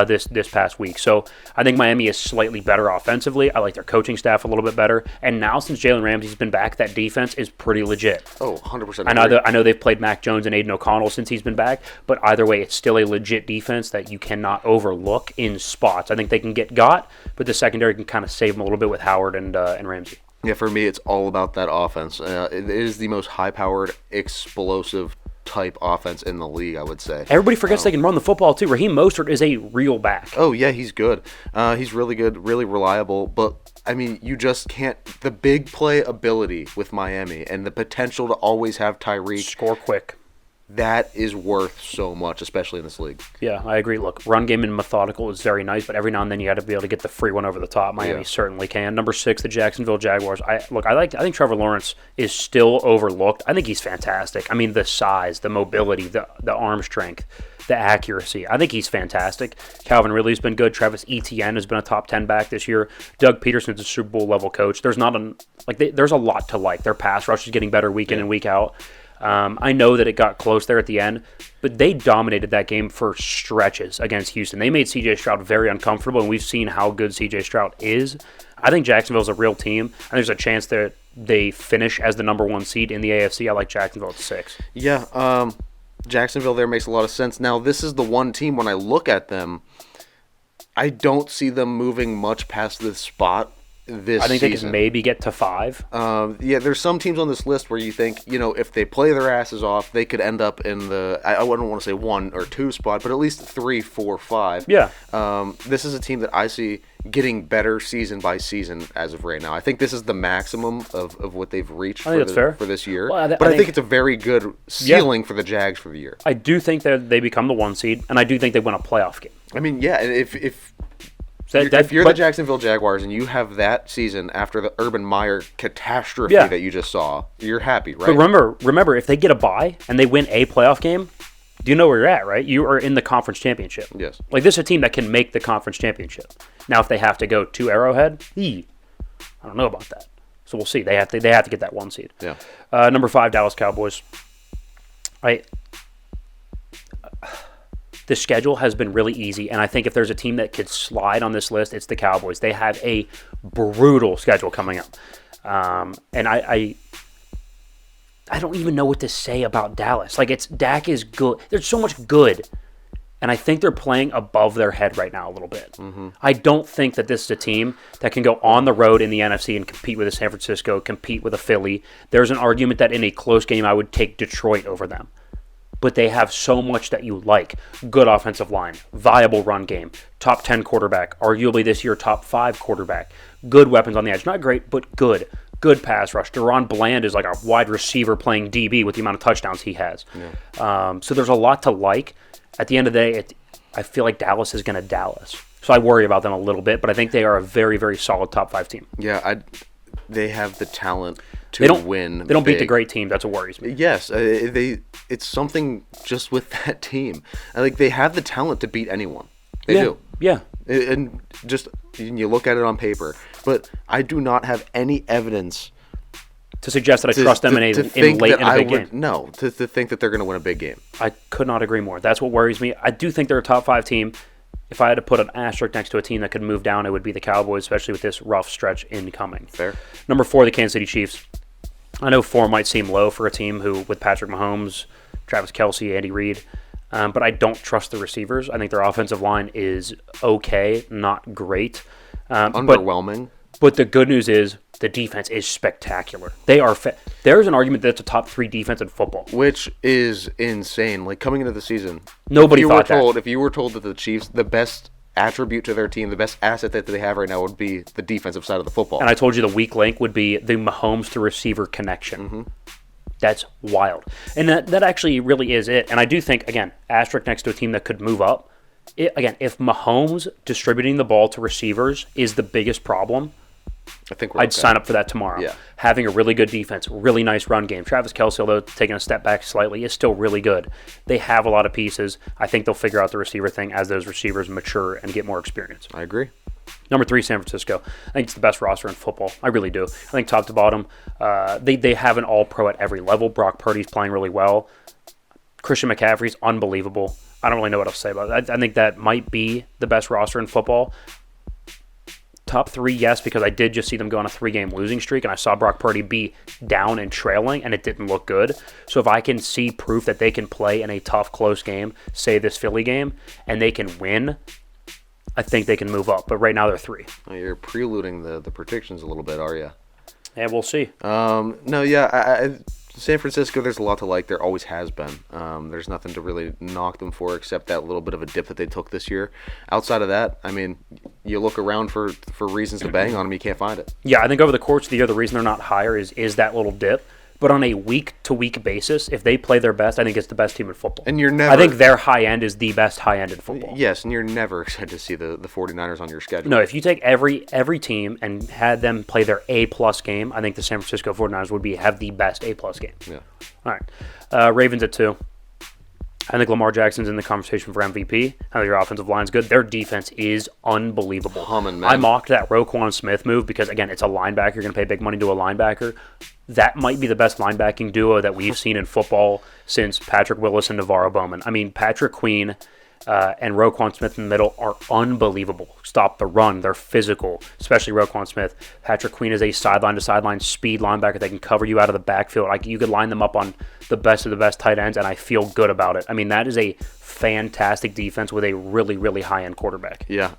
Speaker 3: this past week. So I think Miami is slightly better offensively. I like their coaching staff a little bit better, and now since Jalen Ramsey's been back, that defense is pretty legit.
Speaker 2: Oh, 100%.
Speaker 3: I know they've played Mac Jones and Aiden O'Connell since he's been back, but either way, it's still a legit defense that you cannot overlook in spots. I think they can get got, but the secondary can kind of save them a little bit with Howard and Ramsey.
Speaker 2: Yeah, for me, it's all about that offense. It is the most high-powered, explosive type offense in the league, I would say.
Speaker 3: Everybody forgets they can run the football, too. Raheem Mostert is a real back.
Speaker 2: Oh, yeah, he's good. He's really good, really reliable. But, I mean, you just can't... The big play ability with Miami and the potential to always have Tyreek,
Speaker 3: Score quick.
Speaker 2: that is worth so much, especially in this league.
Speaker 3: Yeah, I agree. Look, run game and methodical is very nice, but every now and then you got to be able to get the free one over the top. Miami certainly can. Number 6, the Jacksonville Jaguars. I think Trevor Lawrence is still overlooked. I think he's fantastic. I mean, the size, the mobility, the arm strength, the accuracy. I think he's fantastic. Calvin Ridley's been good. Travis Etienne has been a top 10 back this year. Doug Peterson's a Super Bowl level coach. There's there's a lot to like. Their pass rush is getting better week in and week out. I know that it got close there at the end, but they dominated that game for stretches against Houston. They made C.J. Stroud very uncomfortable, and we've seen how good C.J. Stroud is. I think Jacksonville's a real team, and there's a chance that they finish as the number 1 seed in the AFC. I like Jacksonville at 6.
Speaker 2: Yeah, Jacksonville there makes a lot of sense. Now, this is the one team, when I look at them, I don't see them moving much past this spot this
Speaker 3: I think
Speaker 2: season.
Speaker 3: they can maybe get to 5.
Speaker 2: Yeah, there's some teams on this list where you think, if they play their asses off, they could end up in the, I wouldn't want to say 1 or 2 spot, but at least 3, 4, 5.
Speaker 3: Yeah.
Speaker 2: This is a team that I see getting better season by season as of right now. I think this is the maximum of what they've reached
Speaker 3: I think that's fair.
Speaker 2: for this year.
Speaker 3: Well,
Speaker 2: but I think it's a very good ceiling for the Jags for the year.
Speaker 3: I do think that they become the 1 seed, and I do think they win a playoff game.
Speaker 2: I mean, yeah, if
Speaker 3: If
Speaker 2: you're the Jacksonville Jaguars and you have that season after the Urban Meyer catastrophe that you just saw, you're happy, right?
Speaker 3: But remember, if they get a bye and they win a playoff game, do you know where you're at, right? You are in the conference championship.
Speaker 2: Yes.
Speaker 3: Like, this is a team that can make the conference championship. Now, if they have to go to Arrowhead, I don't know about that. So we'll see. They have to get that 1 seed.
Speaker 2: Yeah.
Speaker 3: Number 5, Dallas Cowboys. The schedule has been really easy, and I think if there's a team that could slide on this list, it's the Cowboys. They have a brutal schedule coming up. And I don't even know what to say about Dallas. Dak is good. There's so much good, and I think they're playing above their head right now a little bit. Mm-hmm. I don't think that this is a team that can go on the road in the NFC and compete with a San Francisco, compete with a Philly. There's an argument that in a close game I would take Detroit over them. But they have so much that you like. Good offensive line, viable run game, top 10 quarterback, arguably this year top 5 quarterback, good weapons on the edge. Not great, but good. Good pass rush. Deron Bland is like a wide receiver playing DB with the amount of touchdowns he has. Yeah. So there's a lot to like. At the end of the day, I feel like Dallas is going to Dallas. So I worry about them a little bit, but I think they are a very, very solid top 5 team.
Speaker 2: Yeah, they have the talent to win.
Speaker 3: They don't beat the great team. That's what worries me.
Speaker 2: Yes, it's something just with that team. They have the talent to beat anyone. They do.
Speaker 3: Yeah.
Speaker 2: And just you look at it on paper, but I do not have any evidence
Speaker 3: To suggest that I trust them in a big game.
Speaker 2: No, to think that they're going to win a big game.
Speaker 3: I could not agree more. That's what worries me. I do think they're a top 5 team. If I had to put an asterisk next to a team that could move down, it would be the Cowboys, especially with this rough stretch incoming.
Speaker 2: Fair.
Speaker 3: Number 4, the Kansas City Chiefs. I know 4 might seem low for a team who, with Patrick Mahomes, Travis Kelce, Andy Reid, but I don't trust the receivers. I think their offensive line is okay, not great.
Speaker 2: Underwhelming.
Speaker 3: But the good news is the defense is spectacular. They are. There's an argument that it's a top 3 defense in football,
Speaker 2: which is insane. Like coming into the season,
Speaker 3: nobody thought that.
Speaker 2: If you were told that the Chiefs, the best attribute to their team, the best asset that they have right now would be the defensive side of the football.
Speaker 3: And I told you the weak link would be the Mahomes to receiver connection.
Speaker 2: Mm-hmm.
Speaker 3: That's wild. And that actually really is it. And I do think, again, asterisk next to a team that could move up. If Mahomes distributing the ball to receivers is the biggest problem,
Speaker 2: I think
Speaker 3: I'd sign up for that tomorrow.
Speaker 2: Yeah.
Speaker 3: Having a really good defense, really nice run game. Travis Kelce, although taking a step back slightly, is still really good. They have a lot of pieces. I think they'll figure out the receiver thing as those receivers mature and get more experience.
Speaker 2: I agree.
Speaker 3: Number 3, San Francisco. I think it's the best roster in football. I really do. I think top to bottom, they have an all-pro at every level. Brock Purdy's playing really well. Christian McCaffrey's unbelievable. I don't really know what else to say about it. I think that might be the best roster in football. Top 3, yes, because I did just see them go on a 3-game losing streak, and I saw Brock Purdy be down and trailing, and it didn't look good. So if I can see proof that they can play in a tough, close game, say this Philly game, and they can win, I think they can move up. But right now they're 3.
Speaker 2: Well, you're preluding the predictions a little bit, are you?
Speaker 3: Yeah, we'll see.
Speaker 2: San Francisco, there's a lot to like. There always has been. There's nothing to really knock them for except that little bit of a dip that they took this year. Outside of that, I mean, you look around for reasons to bang on them, you can't find it.
Speaker 3: Yeah, I think over the course of the year, the reason they're not higher is that little dip. But on a week-to-week basis, if they play their best, I think it's the best team in football.
Speaker 2: And you're never...
Speaker 3: I think their high end is the best high end in football.
Speaker 2: Yes, and you're never excited to see the 49ers on your schedule.
Speaker 3: No, if you take every team and had them play their A-plus game, I think the San Francisco 49ers would have the best A-plus game.
Speaker 2: Yeah.
Speaker 3: All right. Ravens at 2. I think Lamar Jackson's in the conversation for MVP. I think your offensive line's good. Their defense is unbelievable.
Speaker 2: Humming, man.
Speaker 3: I mocked that Roquan Smith move because, again, it's a linebacker. You're going to pay big money to a linebacker. That might be the best linebacking duo that we've seen in football since Patrick Willis and Navarro Bowman. I mean, Patrick Queen and Roquan Smith in the middle are unbelievable. Stop the run. They're physical, especially Roquan Smith. Patrick Queen is a sideline-to-sideline speed linebacker that can cover you out of the backfield. Like, you could line them up on the best of the best tight ends, and I feel good about it. I mean, that is a fantastic defense with a really, really high-end quarterback.
Speaker 2: Yeah.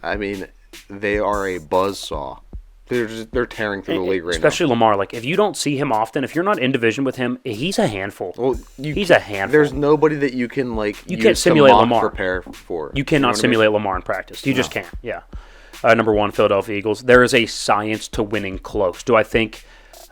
Speaker 2: I mean, they are a buzzsaw. They're tearing through the league right now.
Speaker 3: Especially Lamar. Like, if you don't see him often, if you're not in division with him, he's a handful.
Speaker 2: Well,
Speaker 3: he's a handful.
Speaker 2: There's nobody that you can,
Speaker 3: you can't simulate Lamar.
Speaker 2: Prepare for.
Speaker 3: You cannot simulate Lamar in practice. You just can't. Yeah. Number 1, Philadelphia Eagles. There is a science to winning close. Do I think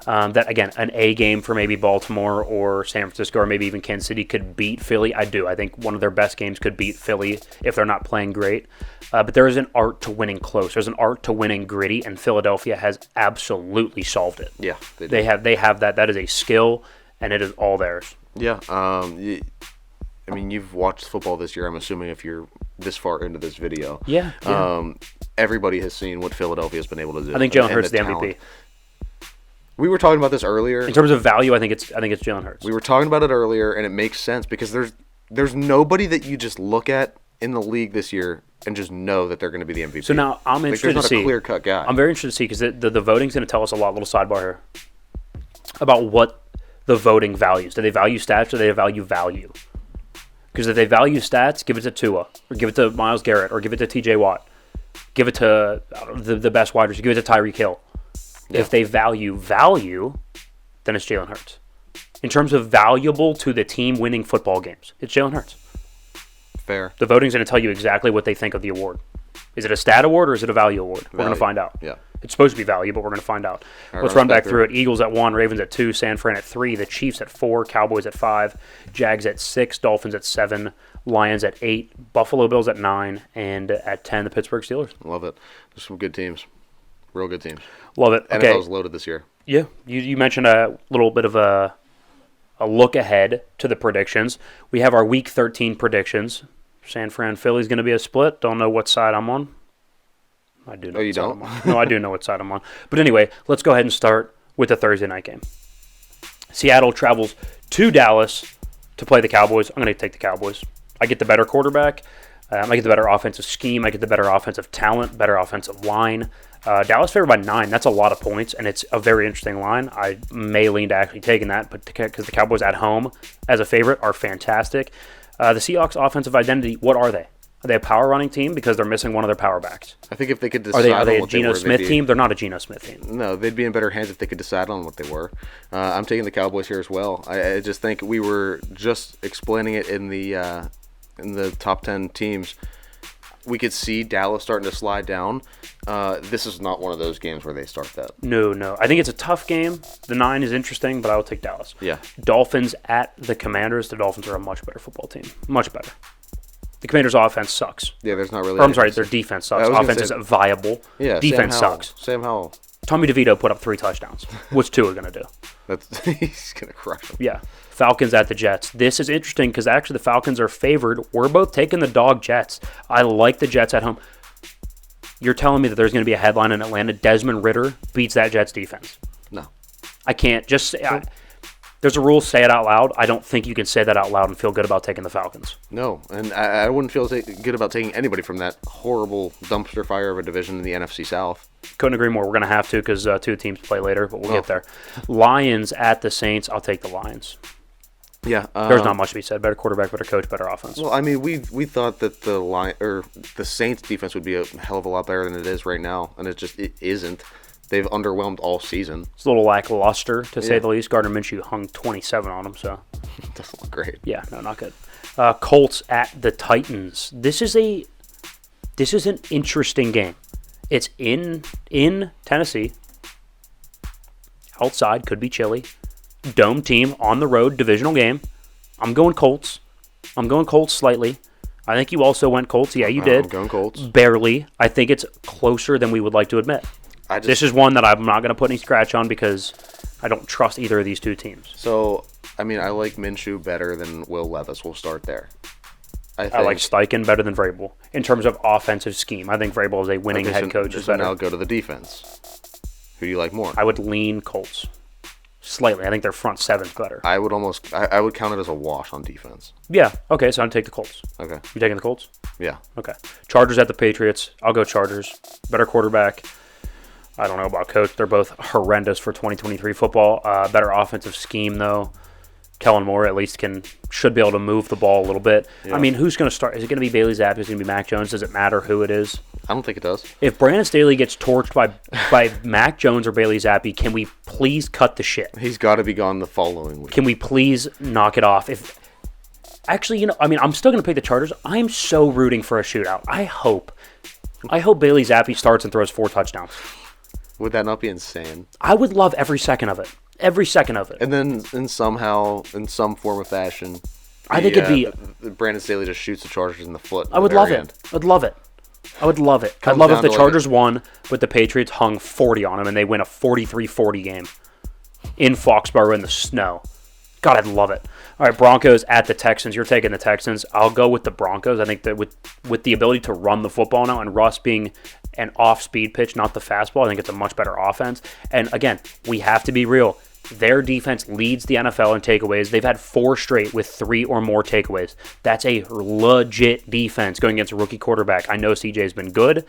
Speaker 3: that, again, an A game for maybe Baltimore or San Francisco or maybe even Kansas City could beat Philly? I do. I think one of their best games could beat Philly if they're not playing great. But there is an art to winning close. There's an art to winning gritty, and Philadelphia has absolutely solved it.
Speaker 2: Yeah,
Speaker 3: they have that. That is a skill, and it is all theirs.
Speaker 2: Yeah. I mean, you've watched football this year, I'm assuming, if you're this far into this video.
Speaker 3: Yeah.
Speaker 2: Everybody has seen what Philadelphia has been able to do.
Speaker 3: I think Jalen Hurts is the MVP.
Speaker 2: We were talking about this earlier.
Speaker 3: In terms of value, I think it's Jalen Hurts.
Speaker 2: We were talking about it earlier, and it makes sense because there's nobody that you just look at in the league this year and just know that they're going to be the MVP.
Speaker 3: So now I'm interested to see.
Speaker 2: There's not a clear-cut guy.
Speaker 3: I'm very interested to see because the voting's going to tell us a lot. Little sidebar here about what the voting values. Do they value stats or do they value? Because if they value stats, give it to Tua or give it to Myles Garrett or give it to T.J. Watt. Give it to the best wide receiver. Give it to Tyreek Hill. Yeah. If they value, then it's Jalen Hurts. In terms of valuable to the team winning football games, it's Jalen Hurts.
Speaker 2: Fair.
Speaker 3: The voting's going to tell you exactly what they think of the award. Is it a stat award or is it a value award? We're going to find out.
Speaker 2: Yeah.
Speaker 3: It's supposed to be value, but we're going to find out. Let's run back through it. Eagles at 1, Ravens at 2, San Fran at 3, the Chiefs at 4, Cowboys at 5, Jags at 6, Dolphins at 7, Lions at 8, Buffalo Bills at 9, and at 10, the Pittsburgh Steelers.
Speaker 2: Love it. There's some good teams. Real good teams.
Speaker 3: Love it. Okay.
Speaker 2: NFL's loaded this year.
Speaker 3: Yeah. You mentioned a little bit of a look ahead to the predictions. We have our Week 13 predictions. San Fran Philly's going to be a split. Don't know what side I'm on. I do know.
Speaker 2: Oh, you don't?
Speaker 3: No, I do know what side I'm on. But anyway, let's go ahead and start with the Thursday night game. Seattle travels to Dallas to play the Cowboys. I'm going to take the Cowboys. I get the better quarterback. I get the better offensive scheme. I get the better offensive talent, better offensive line. Dallas favored by 9. That's a lot of points, and it's a very interesting line. I may lean to actually taking that, but because the Cowboys at home as a favorite are fantastic. The Seahawks' offensive identity, what are they? Are they a power running team because they're missing one of their power backs?
Speaker 2: I think if they could decide
Speaker 3: Are they
Speaker 2: on
Speaker 3: a
Speaker 2: what
Speaker 3: Geno
Speaker 2: they were,
Speaker 3: Smith team? They're not a Geno Smith team.
Speaker 2: No, they'd be in better hands if they could decide on what they were. I'm taking the Cowboys here as well. I just think we were just explaining it in the top 10 teams. We could see Dallas starting to slide down. This is not one of those games where they start that.
Speaker 3: No. I think it's a tough game. The 9 is interesting, but I will take Dallas.
Speaker 2: Yeah.
Speaker 3: Dolphins at the Commanders. The Dolphins are a much better football team. Much better. The Commanders' offense sucks.
Speaker 2: Yeah, there's not really.
Speaker 3: Or, I'm sorry, their defense sucks. Offense is viable.
Speaker 2: Yeah,
Speaker 3: defense sucks.
Speaker 2: Sam Howell.
Speaker 3: Tommy DeVito put up 3 touchdowns. What's Tua going to do?
Speaker 2: He's going to crush them.
Speaker 3: Yeah. Falcons at the Jets. This is interesting because actually the Falcons are favored. We're both taking the dog Jets. I like the Jets at home. You're telling me that there's going to be a headline in Atlanta, Desmond Ridder beats that Jets defense.
Speaker 2: No.
Speaker 3: I can't just say... There's a rule, say it out loud. I don't think you can say that out loud and feel good about taking the Falcons.
Speaker 2: No, and I wouldn't feel good about taking anybody from that horrible dumpster fire of a division in the NFC South.
Speaker 3: Couldn't agree more. We're going to have to because 2 teams play later, but we'll get there. Lions at the Saints. I'll take the Lions.
Speaker 2: Yeah,
Speaker 3: there's not much to be said. Better quarterback, better coach, better offense.
Speaker 2: Well, I mean, we thought that the Saints defense would be a hell of a lot better than it is right now, and it isn't. They've underwhelmed all season.
Speaker 3: It's a little lackluster, to say the least. Gardner Minshew hung 27 on them, so.
Speaker 2: Doesn't look great.
Speaker 3: Yeah, no, not good. Colts at the Titans. This is an interesting game. It's in Tennessee. Outside, could be chilly. Dome team, on the road, divisional game. I'm going Colts. I'm going Colts slightly. I think you also went Colts. Yeah, you did.
Speaker 2: I'm going Colts.
Speaker 3: Barely. I think it's closer than we would like to admit. This is one that I'm not going to put any scratch on because I don't trust either of these 2 teams.
Speaker 2: So, I mean, I like Minshew better than Will Levis. We'll start there.
Speaker 3: I like Steichen better than Vrabel in terms of offensive scheme. I think Vrabel is a winning head coach.
Speaker 2: So now go to the defense. Who do you like more?
Speaker 3: I would lean Colts slightly. I think their front 7's better.
Speaker 2: I would count it as a wash on defense.
Speaker 3: Yeah. Okay, so I'd take the Colts.
Speaker 2: Okay.
Speaker 3: You taking the Colts?
Speaker 2: Yeah.
Speaker 3: Okay. Chargers at the Patriots. I'll go Chargers. Better quarterback. I don't know about coach. They're both horrendous for 2023 football. Better offensive scheme, though. Kellen Moore at least should be able to move the ball a little bit. Yeah. I mean, who's going to start? Is it going to be Bailey Zappi? Is it going to be Mac Jones? Does it matter who it is?
Speaker 2: I don't think it does.
Speaker 3: If Brandon Staley gets torched by Mac Jones or Bailey Zappi, can we please cut the shit?
Speaker 2: He's got to be gone the following week.
Speaker 3: Can we please knock it off? Actually, I'm still going to pick the Chargers. I'm so rooting for a shootout. I hope Bailey Zappi starts and throws 4 touchdowns.
Speaker 2: Would that not be insane?
Speaker 3: I would love every second of it. Every second of it.
Speaker 2: And then, in some form of fashion,
Speaker 3: I think it'd be
Speaker 2: Brandon Staley just shoots the Chargers in the foot.
Speaker 3: I would love it. I'd love it. I would love it. I'd love if the Chargers won, but the Patriots hung 40 on them and they win a 43-40 game in Foxborough in the snow. God, I'd love it. All right, Broncos at the Texans. You're taking the Texans. I'll go with the Broncos. I think that with the ability to run the football now and Russ being an off-speed pitch, not the fastball, I think it's a much better offense. And again, we have to be real. Their defense leads the NFL in takeaways. They've had 4 straight with 3 or more takeaways. That's a legit defense going against a rookie quarterback. I know CJ's been good.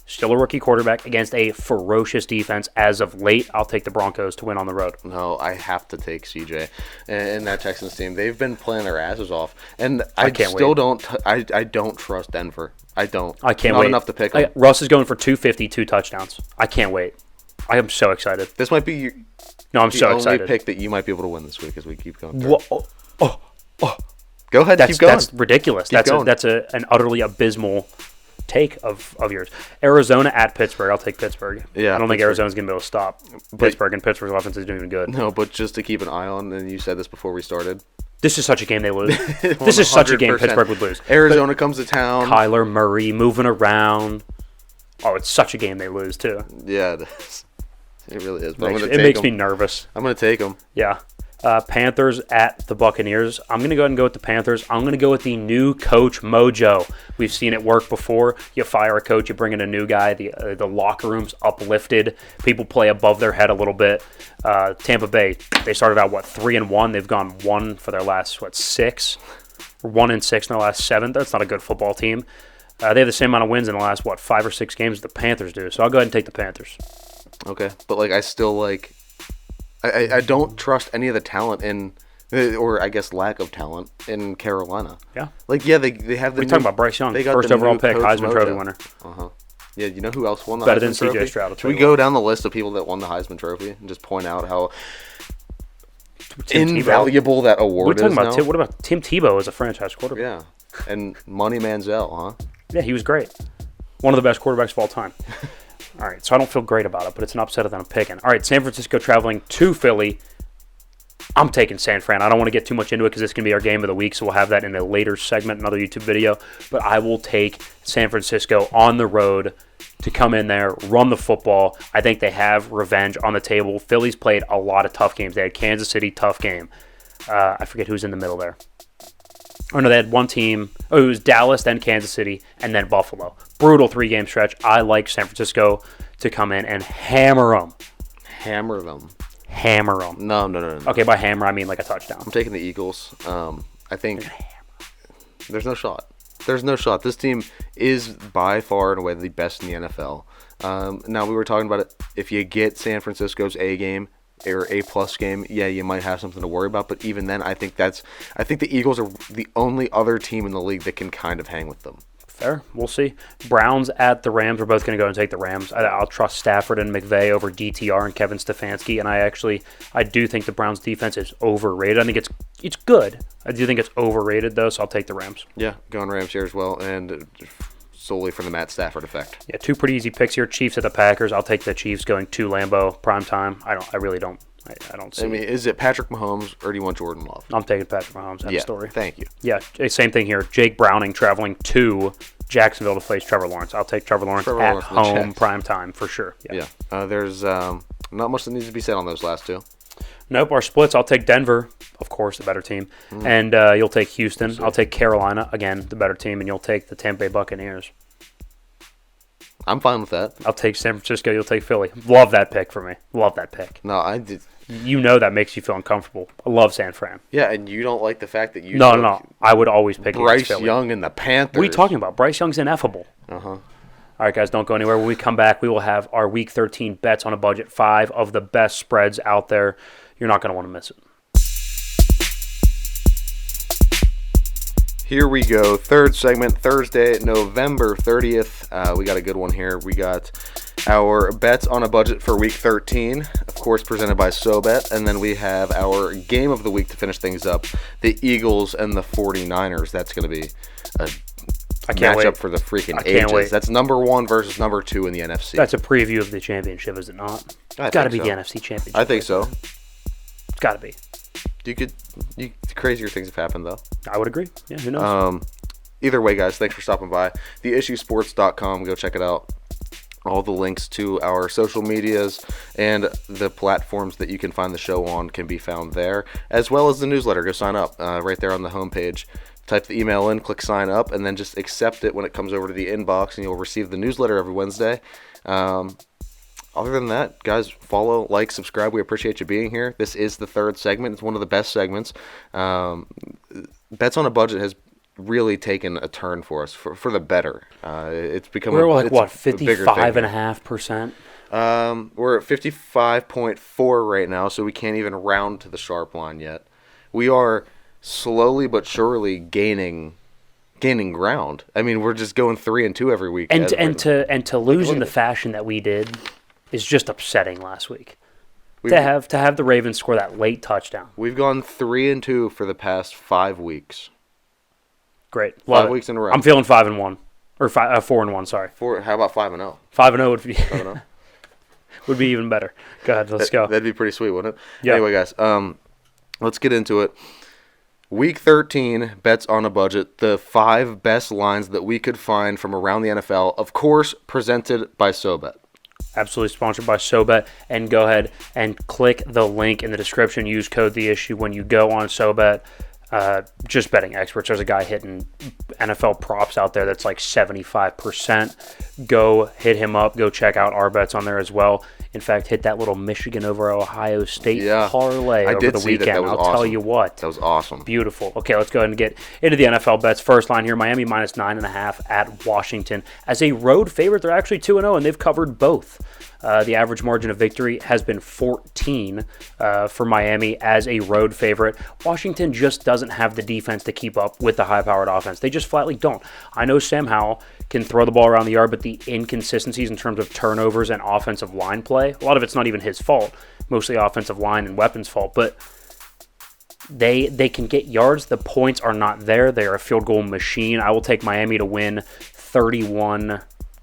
Speaker 3: Still a rookie quarterback against a ferocious defense. As of late, I'll take the Broncos to win on the road.
Speaker 2: No, I have to take CJ and that Texans team. They've been playing their asses off, and I don't trust Denver. I can't wait. Not enough to pick them.
Speaker 3: Russ is going for 250, 2 touchdowns. I can't wait. I am so excited.
Speaker 2: This might be
Speaker 3: I'm so excited.
Speaker 2: The only pick that you might be able to win this week as we keep going.
Speaker 3: Go
Speaker 2: ahead, keep going.
Speaker 3: That's ridiculous. That's an utterly abysmal take of yours. Arizona at Pittsburgh. I'll take Pittsburgh.
Speaker 2: Yeah,
Speaker 3: I don't think Arizona's going to be able to stop Pittsburgh, and Pittsburgh's offense isn't even good.
Speaker 2: No, but just to keep an eye on, and you said this before we started.
Speaker 3: This is such a game they lose. This is such a game Pittsburgh would lose.
Speaker 2: Arizona comes to town.
Speaker 3: Kyler Murray moving around. Oh, it's such a game they lose, too.
Speaker 2: Yeah, it is. It really is.
Speaker 3: It makes me nervous.
Speaker 2: I'm going to take them.
Speaker 3: Yeah. Panthers at the Buccaneers. I'm going to go ahead and go with the Panthers. I'm going to go with the new coach mojo. We've seen it work before. You fire a coach, you bring in a new guy. The locker room's uplifted. People play above their head a little bit. Tampa Bay, they started out, 3-1. They've gone 1 for their last, 6? Or 1-6 in their last 7. That's not a good football team. They have the same amount of wins in the last, 5 or 6 games as the Panthers do. So I'll go ahead and take the Panthers.
Speaker 2: Okay. But, I still, I don't trust any of the talent in, or I guess lack of talent in Carolina.
Speaker 3: Yeah.
Speaker 2: They have the
Speaker 3: We're talking about Bryce Young,
Speaker 2: they got
Speaker 3: first
Speaker 2: the
Speaker 3: overall
Speaker 2: new
Speaker 3: pick,
Speaker 2: Coach
Speaker 3: Heisman
Speaker 2: Mojo.
Speaker 3: Trophy winner.
Speaker 2: Uh-huh. Yeah, you know who else won the
Speaker 3: Better
Speaker 2: Heisman
Speaker 3: than
Speaker 2: Trophy?
Speaker 3: CJ Stroud.
Speaker 2: Should we go down the list of people that won the Heisman Trophy and just point out how invaluable that award is now?
Speaker 3: What about Tim Tebow as a franchise quarterback?
Speaker 2: Yeah. And Money Manziel, huh?
Speaker 3: Yeah, he was great. One of the best quarterbacks of all time. All right, so I don't feel great about it, but it's an upset that I'm picking. All right, San Francisco traveling to Philly. I'm taking San Fran. I don't want to get too much into it because this can be our game of the week, so we'll have that in a later segment, another YouTube video. But I will take San Francisco on the road to come in there, run the football. I think they have revenge on the table. Philly's played a lot of tough games. They had Kansas City, tough game. I forget who's in the middle there. Oh, no, they had one team. Oh, it was Dallas, then Kansas City, and then Buffalo. Brutal 3-game stretch. I like San Francisco to come in and hammer them.
Speaker 2: Hammer them.
Speaker 3: Hammer them.
Speaker 2: No.
Speaker 3: Okay, by hammer, I mean like a touchdown.
Speaker 2: I'm taking the Eagles. I think there's no shot. There's no shot. This team is by far and away the best in the NFL. Now, we were talking about it. If you get San Francisco's A game, or A-plus game, yeah, you might have something to worry about. But even then, I think the Eagles are the only other team in the league that can kind of hang with them.
Speaker 3: Fair. We'll see. Browns at the Rams. We're both going to go and take the Rams. I'll trust Stafford and McVay over DTR and Kevin Stefanski. And I do think the Browns defense is overrated. I think it's good. I do think it's overrated, though, so I'll take the Rams.
Speaker 2: Yeah, going Rams here as well. And solely for the Matt Stafford effect.
Speaker 3: Yeah, 2 pretty easy picks here. Chiefs at the Packers. I'll take the Chiefs going to Lambeau primetime. I really don't. I don't see.
Speaker 2: I mean, is it Patrick Mahomes or do you want Jordan Love?
Speaker 3: I'm taking Patrick Mahomes. End of story.
Speaker 2: Thank you.
Speaker 3: Yeah, same thing here. Jake Browning traveling to Jacksonville to face Trevor Lawrence. I'll take Trevor Lawrence at home primetime for sure.
Speaker 2: Yeah. There's not much that needs to be said on those last two.
Speaker 3: Nope, our splits. I'll take Denver, of course, the better team. And you'll take Houston. I'll take Carolina, again, the better team. And you'll take the Tampa Bay Buccaneers.
Speaker 2: I'm fine with that.
Speaker 3: I'll take San Francisco. You'll take Philly. Love that pick for me. Love that pick.
Speaker 2: No, I did.
Speaker 3: You know that makes you feel uncomfortable. I love San Fran.
Speaker 2: Yeah, and you don't like the fact that you
Speaker 3: No. I would always pick
Speaker 2: Bryce
Speaker 3: Philly.
Speaker 2: Young and the Panthers.
Speaker 3: What are you talking about? Bryce Young's ineffable. All right, guys, don't go anywhere. When we come back, we will have our Week 13 bets on a budget, 5 of the best spreads out there. You're not going to want to miss it.
Speaker 2: Here we go. Third segment, Thursday, November 30th. We got a good one here. We got our bets on a budget for Week 13, of course, presented by Sobet. And then we have our game of the week to finish things up, the Eagles and the 49ers. That's going to be a matchup for the freaking ages.
Speaker 3: Wait.
Speaker 2: That's number 1 versus number 2 in the NFC.
Speaker 3: That's a preview of the championship, is it not? It's got to be the NFC Championship.
Speaker 2: I think so.
Speaker 3: It's got to be.
Speaker 2: Crazier things have happened, though.
Speaker 3: I would agree. Yeah, who knows?
Speaker 2: Either way, guys, thanks for stopping by. TheIssueSports.com. Go check it out. All the links to our social medias and the platforms that you can find the show on can be found there, as well as the newsletter. Go sign up right there on the homepage. Type the email in, click sign up, and then just accept it when it comes over to the inbox, and you'll receive the newsletter every Wednesday. Other than that, guys, follow, like, subscribe. We appreciate you being here. This is the third segment. It's one of the best segments. Bets on a Budget has really taken a turn for us for the better. It's become
Speaker 3: we're like, what, 55.5%?
Speaker 2: We're at 55.4 right now, so we can't even round to the sharp line yet. We are slowly but surely gaining ground. I mean, we're just going 3-2 every week.
Speaker 3: And to lose in the fashion that we did is just upsetting last week. To have the Ravens score that late touchdown.
Speaker 2: We've gone 3-2 for the past 5 weeks.
Speaker 3: Great.
Speaker 2: 5 weeks in a row.
Speaker 3: I'm feeling 5-1 or 4-1. Sorry.
Speaker 2: How about 5-0?
Speaker 3: 5-0 would be 5-0. Would be even better. Go ahead. Let's go.
Speaker 2: That'd be pretty sweet, wouldn't it?
Speaker 3: Yeah.
Speaker 2: Anyway, guys, let's get into it. Week 13, bets on a budget. The 5 best lines that we could find from around the NFL. Of course, presented by Sobet.
Speaker 3: absolutely sponsored by Sobet. And go ahead and click the link in the description. Use code The Issue when you go on Sobet. Just betting experts. There's a guy hitting NFL props out there that's like 75%. Go hit him up. Go check out our bets on there as well. In fact, hit that little Michigan over Ohio State parlay over the weekend. I'll tell you what.
Speaker 2: That was awesome.
Speaker 3: Beautiful. Okay, let's go ahead and get into the NFL bets. First line here, Miami minus 9.5 at Washington. As a road favorite, they're actually 2-0, and they've covered both. The average margin of victory has been 14 for Miami as a road favorite. Washington just doesn't have the defense to keep up with the high-powered offense. They just flatly don't. I know Sam Howell can throw the ball around the yard, but the inconsistencies in terms of turnovers and offensive line play, a lot of it's not even his fault. Mostly offensive line and weapons fault, but they can get yards. The points are not there. They are a field goal machine. I will take Miami to win 31,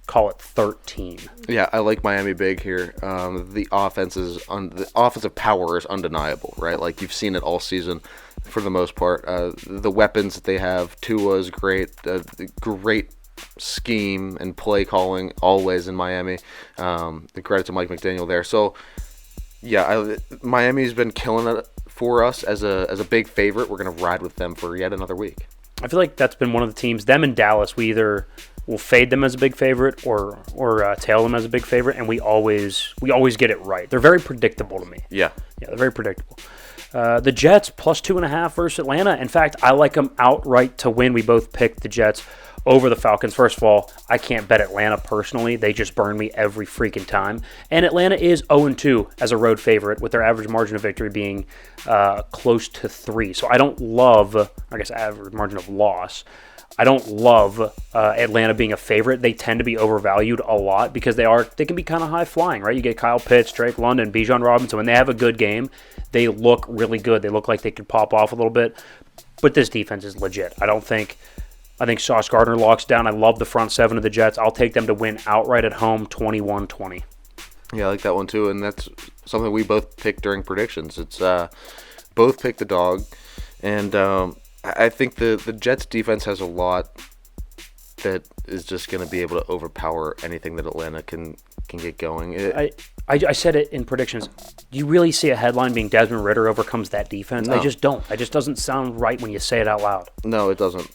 Speaker 3: call it 13.
Speaker 2: Yeah, I like Miami big here. The offensive power is undeniable, right? Like you've seen it all season for the most part. The weapons that they have, Tua is great, great scheme and play calling always in Miami. The credit to Mike McDaniel there. So yeah, Miami's been killing it for us as a big favorite. We're gonna ride with them for yet another week.
Speaker 3: I feel like that's been one of the teams. Them and Dallas, we either will fade them as a big favorite or tail them as a big favorite, and we always get it right. They're very predictable to me.
Speaker 2: Yeah,
Speaker 3: they're very predictable. The Jets plus 2.5 versus Atlanta. In fact, I like them outright to win. We both picked the Jets over the Falcons. First of all, I can't bet Atlanta personally. They just burn me every freaking time. And Atlanta is 0-2 as a road favorite, with their average margin of victory being close to 3. So I don't love, I guess, average margin of loss. I don't love Atlanta being a favorite. They tend to be overvalued a lot because they can be kind of high flying, right? You get Kyle Pitts, Drake London, Bijan Robinson. When they have a good game, they look really good. They look like they could pop off a little bit. But this defense is legit. I think Sauce Gardner locks down. I love the front seven of the Jets. I'll take them to win outright at home 21-20.
Speaker 2: Yeah, I like that one too, and that's something we both picked during predictions. It's both picked the dog, and I think the Jets defense has a lot that is just going to be able to overpower anything that Atlanta can get going.
Speaker 3: I said it in predictions. Do you really see a headline being Desmond Ridder overcomes that defense?
Speaker 2: No.
Speaker 3: I just don't. It just doesn't sound right when you say it out loud.
Speaker 2: No, it doesn't.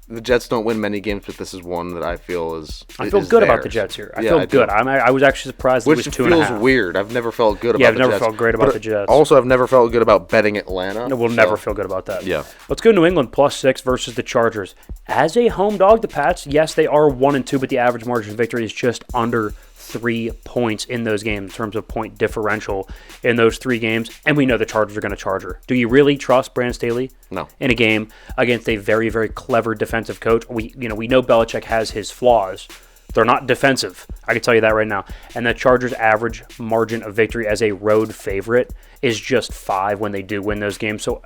Speaker 2: The Jets don't win many games, but this is one that I feel is
Speaker 3: I feel good about the Jets here. I feel good. I was actually surprised it was 2.5.
Speaker 2: Which feels weird. I've never felt good about the Jets.
Speaker 3: Yeah, I've never felt great about the Jets.
Speaker 2: Also, I've never felt good about betting Atlanta.
Speaker 3: No, we'll never feel good about that.
Speaker 2: Yeah.
Speaker 3: Let's go New England plus 6 versus the Chargers. As a home dog, the Pats, yes, they are 1-2, but the average margin of victory is just under 3 points in those games in terms of point differential in those 3 games, and we know the Chargers are going to charger. Do you really trust Brandon Staley?
Speaker 2: No.
Speaker 3: In a game against a very, very clever defensive coach? We know Belichick has his flaws. They're not defensive. I can tell you that right now. And the Chargers' average margin of victory as a road favorite is just 5 when they do win those games. So,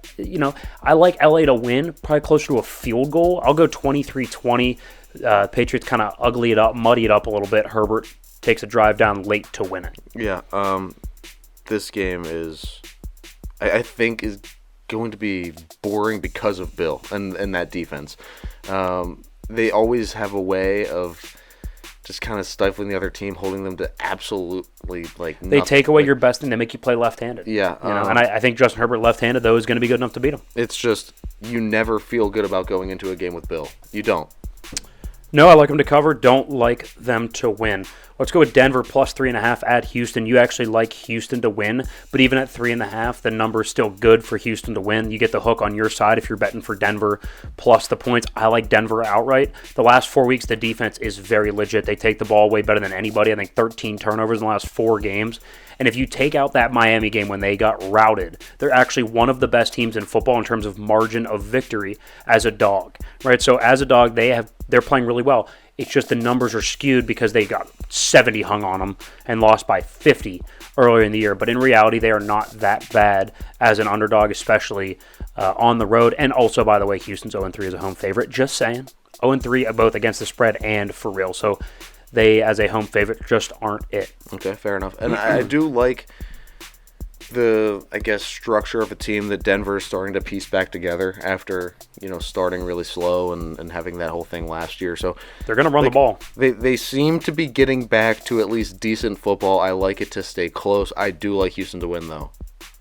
Speaker 3: I like LA to win, probably closer to a field goal. I'll go 23-20. Patriots kind of ugly it up, muddy it up a little bit. Herbert takes a drive down late to win it.
Speaker 2: Yeah, this game I think is going to be boring because of Bill and that defense. They always have a way of just kind of stifling the other team, holding them to absolutely nothing.
Speaker 3: They take away your best thing. They make you play left-handed.
Speaker 2: Yeah.
Speaker 3: And I think Justin Herbert left-handed, though, is going to be good enough to beat him.
Speaker 2: It's just you never feel good about going into a game with Bill. You don't.
Speaker 3: No, I like them to cover. Don't like them to win. Let's go with Denver plus 3.5 at Houston. You actually like Houston to win, but even at 3.5, the number is still good for Houston to win. You get the hook on your side if you're betting for Denver plus the points. I like Denver outright. The last 4 weeks, the defense is very legit. They take the ball way better than anybody. I think 13 turnovers in the last 4 games. And if you take out that Miami game when they got routed, they're actually one of the best teams in football in terms of margin of victory as a dog, right? So as a dog, they're playing really well. It's just the numbers are skewed because they got 70 hung on them and lost by 50 earlier in the year. But in reality, they are not that bad as an underdog, especially on the road. And also, by the way, Houston's 0-3 as a home favorite. Just saying. 0-3 both against the spread and for real. So they, as a home favorite, just aren't it.
Speaker 2: Okay, fair enough. And I do like the, I guess, structure of a team that Denver is starting to piece back together after, starting really slow and having that whole thing last year. So
Speaker 3: they're going to run the ball.
Speaker 2: They seem to be getting back to at least decent football. I like it to stay close. I do like Houston to win, though.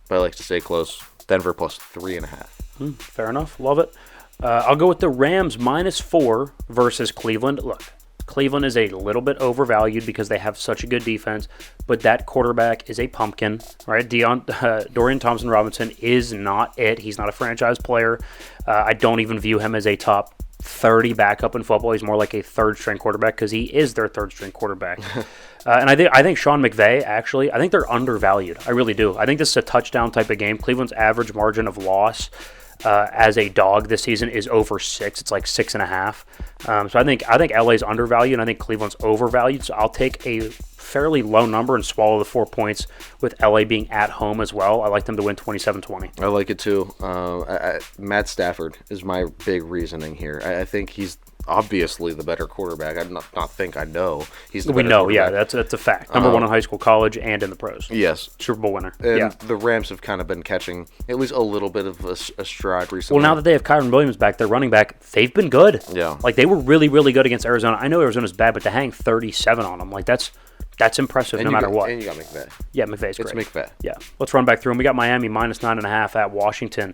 Speaker 2: But I like to stay close. Denver plus 3.5.
Speaker 3: Fair enough. Love it. I'll go with the Rams -4 versus Cleveland. Look, Cleveland is a little bit overvalued because they have such a good defense, but that quarterback is a pumpkin, right? Dorian Thompson-Robinson is not it. He's not a franchise player. I don't even view him as a top 30 backup in football. He's more like a third-string quarterback because he is their third-string quarterback. And I think Sean McVay, actually, I think they're undervalued. I really do. I think this is a touchdown type of game. Cleveland's average margin of loss as a dog this season is over 6. It's like 6.5. So I think LA's undervalued and I think Cleveland's overvalued. So I'll take a fairly low number and swallow the 4 points with LA being at home as well. I like them to win 27-20.
Speaker 2: I like it too. Matt Stafford is my big reasoning here. I think he's obviously the better quarterback. I know he's the better quarterback.
Speaker 3: Yeah, that's a fact. Number one in high school, college, and in the pros.
Speaker 2: Yes.
Speaker 3: Super Bowl winner.
Speaker 2: And the Rams have kind of been catching at least a little bit of a stride recently.
Speaker 3: Well, now that they have Kyron Williams back, their running back, they've been good.
Speaker 2: Yeah.
Speaker 3: Like, they were really, really good against Arizona. I know Arizona's bad, but to hang 37 on them, like, that's impressive no matter what.
Speaker 2: And you got McVay.
Speaker 3: Yeah, McVay's great.
Speaker 2: It's McVay.
Speaker 3: Yeah. Let's run back through them. We got Miami -9.5 at Washington.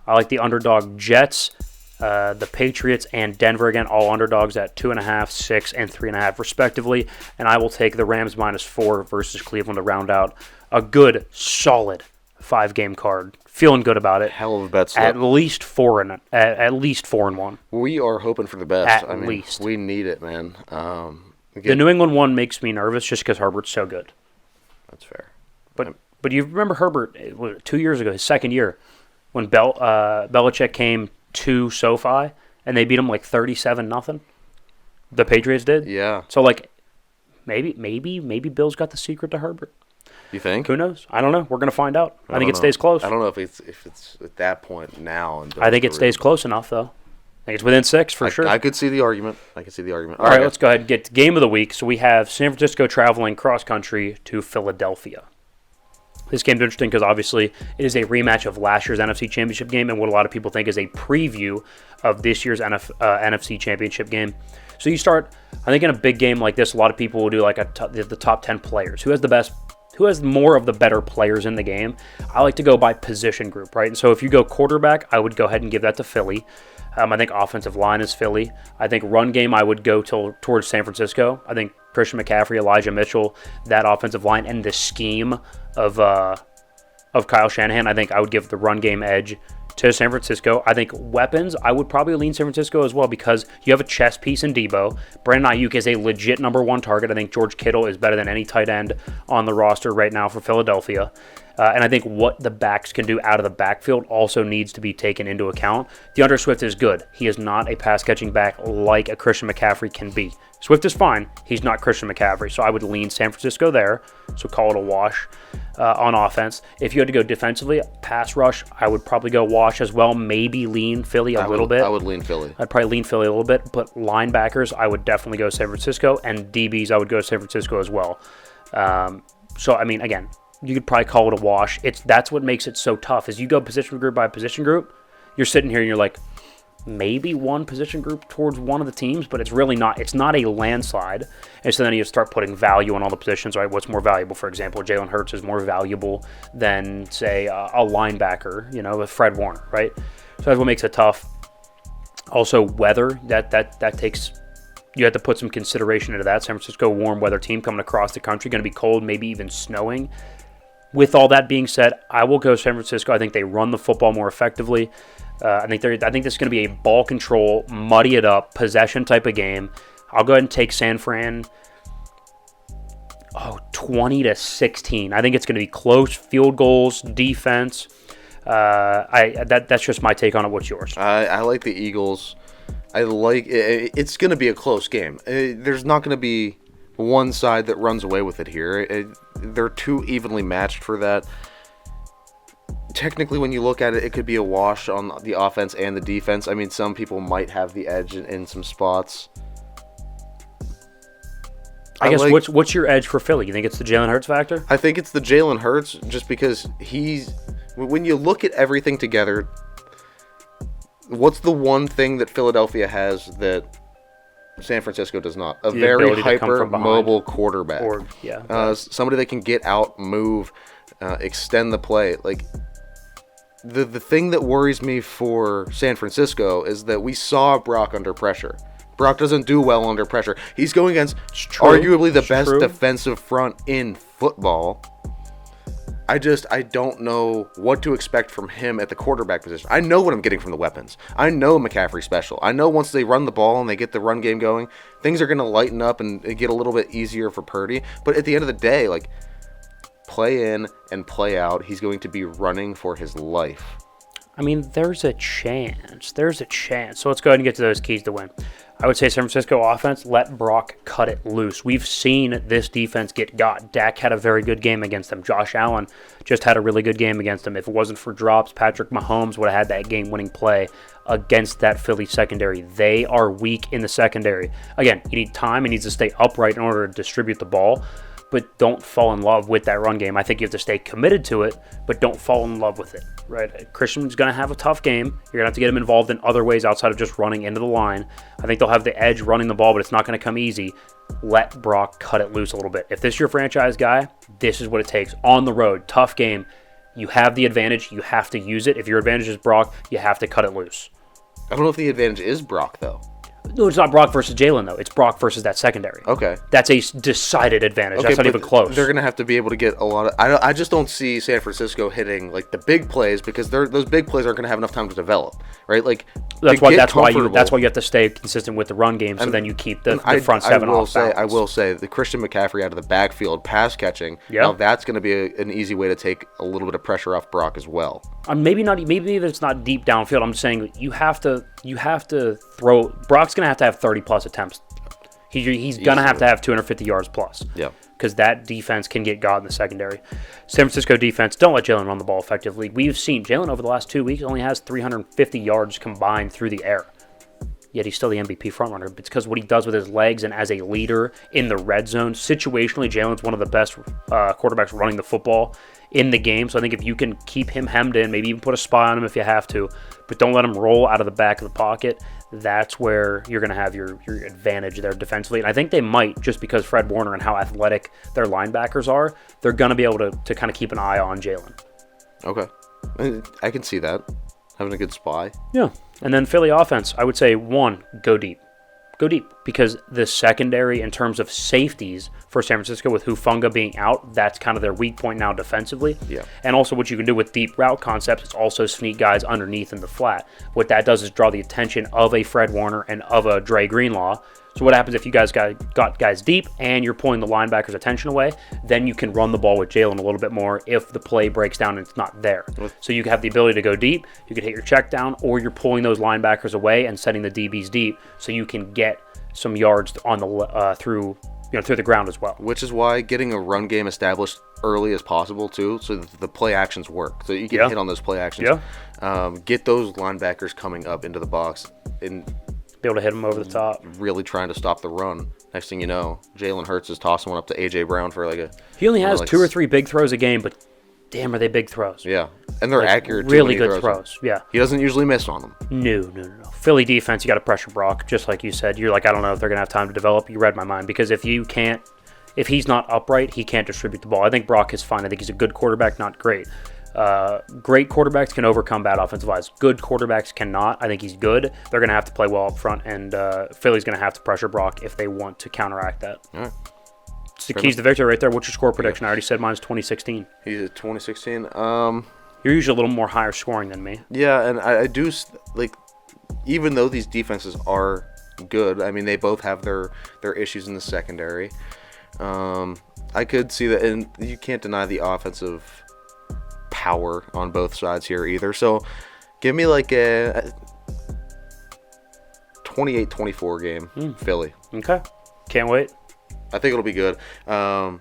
Speaker 3: I like the underdog Jets. The Patriots and Denver, again, all underdogs at 2.5, 6, and 3.5 respectively. And I will take the Rams -4 versus Cleveland to round out a good, solid 5-game card. Feeling good about it.
Speaker 2: Hell of a bet slip.
Speaker 3: At least 4-1.
Speaker 2: We are hoping for the best.
Speaker 3: At least.
Speaker 2: We need it, man.
Speaker 3: The New England one makes me nervous just because Herbert's so good.
Speaker 2: That's fair.
Speaker 3: But you remember Herbert 2 years ago, his second year, when Belichick came to SoFi and they beat him like 37-0. The Patriots did.
Speaker 2: Yeah.
Speaker 3: So like maybe Bill's got the secret to Herbert.
Speaker 2: You think?
Speaker 3: Who knows? I don't know. We're gonna find out. I think it stays close.
Speaker 2: I don't know if it's at that point now.
Speaker 3: I think it stays close enough though. I think it's within 6 for sure.
Speaker 2: I could see the argument. All
Speaker 3: right, let's go ahead and get to game of the week. So we have San Francisco traveling cross country to Philadelphia. This game's interesting because obviously it is a rematch of last year's NFC Championship game and what a lot of people think is a preview of this year's NFC Championship game. So you start, I think in a big game like this, a lot of people will do like the top 10 players. Who has more of the better players in the game? I like to go by position group, right? And so if you go quarterback, I would go ahead and give that to Philly. I think offensive line is Philly. I think run game, I would go towards San Francisco. I think Christian McCaffrey, Elijah Mitchell, that offensive line, and the scheme of Kyle Shanahan, I think I would give the run game edge to San Francisco. I think weapons, I would probably lean San Francisco as well because you have a chess piece in Debo. Brandon Ayuk is a legit number one target. I think George Kittle is better than any tight end on the roster right now for Philadelphia. And I think what the backs can do out of the backfield also needs to be taken into account. DeAndre Swift is good. He is not a pass-catching back like a Christian McCaffrey can be. Swift is fine. He's not Christian McCaffrey. So I would lean San Francisco there. So call it a wash on offense. If you had to go defensively, pass rush, I would probably go wash as well. Maybe lean Philly a little bit.
Speaker 2: I would lean Philly.
Speaker 3: I'd probably lean Philly a little bit. But linebackers, I would definitely go San Francisco. And DBs, I would go San Francisco as well. So, I mean, again, you could probably call it a wash. That's what makes it so tough is you go position group by position group. You're sitting here and you're like, maybe one position group towards one of the teams, but it's really not. It's not a landslide. And so then you start putting value on all the positions, right? What's more valuable? For example, Jalen Hurts is more valuable than, say, a linebacker, with Fred Warner, right? So that's what makes it tough. Also, weather, that takes... You have to put some consideration into that. San Francisco, warm weather team coming across the country, going to be cold, maybe even snowing. With all that being said, I will go San Francisco. I think they run the football more effectively. I think this is going to be a ball control, muddy it up, possession type of game. I'll go ahead and take San Fran 20-16. I think it's going to be close, field goals, defense. That's just my take on it. What's yours?
Speaker 2: I like the Eagles. It's going to be a close game. There's not going to be one side that runs away with it here. They're too evenly matched for that. Technically, when you look at it, it could be a wash on the offense and the defense. I mean, some people might have the edge in some spots.
Speaker 3: I guess what's your edge for Philly? You think it's the Jalen Hurts factor?
Speaker 2: I think it's the Jalen Hurts just because when you look at everything together, what's the one thing that Philadelphia has that San Francisco does not? A very hyper-mobile quarterback. Somebody that can get out, move, extend the play. Like, the thing that worries me for San Francisco is that we saw Brock under pressure. Brock doesn't do well under pressure. He's going against arguably the best defensive front in football. I don't know what to expect from him at the quarterback position. I know what I'm getting from the weapons. I know McCaffrey's special. I know once they run the ball and they get the run game going, things are going to lighten up and get a little bit easier for Purdy. But at the end of the day, like, play in and play out, he's going to be running for his life.
Speaker 3: I mean, there's a chance. So let's go ahead and get to those keys to win. I would say San Francisco offense, let Brock cut it loose. We've seen this defense get got. Dak had a very good game against them. Josh Allen just had a really good game against them. If it wasn't for drops, Patrick Mahomes would have had that game-winning play against that Philly secondary. They are weak in the secondary. Again, you need time. He needs to stay upright in order to distribute the ball. But don't fall in love with that run game. I think you have to stay committed to it, but don't fall in love with it, right? Christian's going to have a tough game. You're going to have to get him involved in other ways outside of just running into the line. I think they'll have the edge running the ball, but it's not going to come easy. Let Brock cut it loose a little bit. If this is your franchise guy, this is what it takes. On the road, tough game. You have the advantage. You have to use it. If your advantage is Brock, you have to cut it loose.
Speaker 2: I don't know if the advantage is Brock, though.
Speaker 3: No, it's not Brock versus Jalen, though. It's Brock versus that secondary.
Speaker 2: Okay.
Speaker 3: That's a decided advantage. That's not even close.
Speaker 2: They're going to have to be able to get a lot of... I just don't see San Francisco hitting like the big plays because those big plays aren't going to have enough time to develop, right? Like
Speaker 3: that's why you have to stay consistent with the run game, so then you keep the front seven off balance.
Speaker 2: I will say the Christian McCaffrey out of the backfield pass catching. Yeah. Now that's going to be an easy way to take a little bit of pressure off Brock as well.
Speaker 3: Maybe it's not deep downfield. I'm just saying you have to throw. Brock's going to have 30-plus attempts. He's going to have 250 yards plus.
Speaker 2: Yeah.
Speaker 3: Because that defense can get got in the secondary. San Francisco defense, don't let Jalen run the ball effectively. We've seen Jalen over the last 2 weeks only has 350 yards combined through the air. Yet he's still the MVP frontrunner. It's because what he does with his legs and as a leader in the red zone. Situationally, Jalen's one of the best quarterbacks running the football in the game. So I think if you can keep him hemmed in, maybe even put a spy on him if you have to, but don't let him roll out of the back of the pocket, that's where you're going to have your advantage there defensively. And I think they might, just because Fred Warner and how athletic their linebackers are, they're going to be able to kind of keep an eye on Jalen.
Speaker 2: Okay. I can see that. Having a good spy.
Speaker 3: Yeah. And then Philly offense, I would say, one, go deep. Go deep, because the secondary in terms of safeties for San Francisco with Hufanga being out, that's kind of their weak point now defensively.
Speaker 2: Yeah.
Speaker 3: And also what you can do with deep route concepts, it's also sneak guys underneath in the flat. What that does is draw the attention of a Fred Warner and of a Dre Greenlaw. So what happens if you guys got guys deep and you're pulling the linebackers' attention away, then you can run the ball with Jalen a little bit more if the play breaks down and it's not there. So you have the ability to go deep, you can hit your check down, or you're pulling those linebackers away and setting the DBs deep so you can get some yards on the through the ground as well.
Speaker 2: Which is why getting a run game established early as possible too, so that the play actions work. So you can hit on those play actions.
Speaker 3: Yeah.
Speaker 2: Get those linebackers coming up into the box and
Speaker 3: be able to hit them over the top.
Speaker 2: Really trying to stop the run. Next thing you know, Jalen Hurts is tossing one up to A.J. Brown for
Speaker 3: He only has 2 or 3 big throws a game, but damn, are they big throws.
Speaker 2: Yeah, and they're accurate.
Speaker 3: Really good throws. Yeah.
Speaker 2: He doesn't usually miss on them.
Speaker 3: No. Philly defense, you got to pressure Brock, just like you said. You're like, I don't know if they're going to have time to develop. You read my mind, because if he's not upright, he can't distribute the ball. I think Brock is fine. I think he's a good quarterback, not great. Great quarterbacks can overcome bad offensive lines. Good quarterbacks cannot. I think he's good. They're going to have to play well up front, and Philly's going to have to pressure Brock if they want to counteract that.
Speaker 2: All right.
Speaker 3: It's the keys to victory right there. What's your score prediction? I already said mine's 2016.
Speaker 2: He's at 2016.
Speaker 3: You're usually a little more higher scoring than me.
Speaker 2: Yeah, and I do, like, even though these defenses are good, I mean, they both have their issues in the secondary. I could see that, and you can't deny the offensive power on both sides here either. So give me like a 28-24 game, Philly.
Speaker 3: Okay. Can't wait.
Speaker 2: I think it'll be good. Far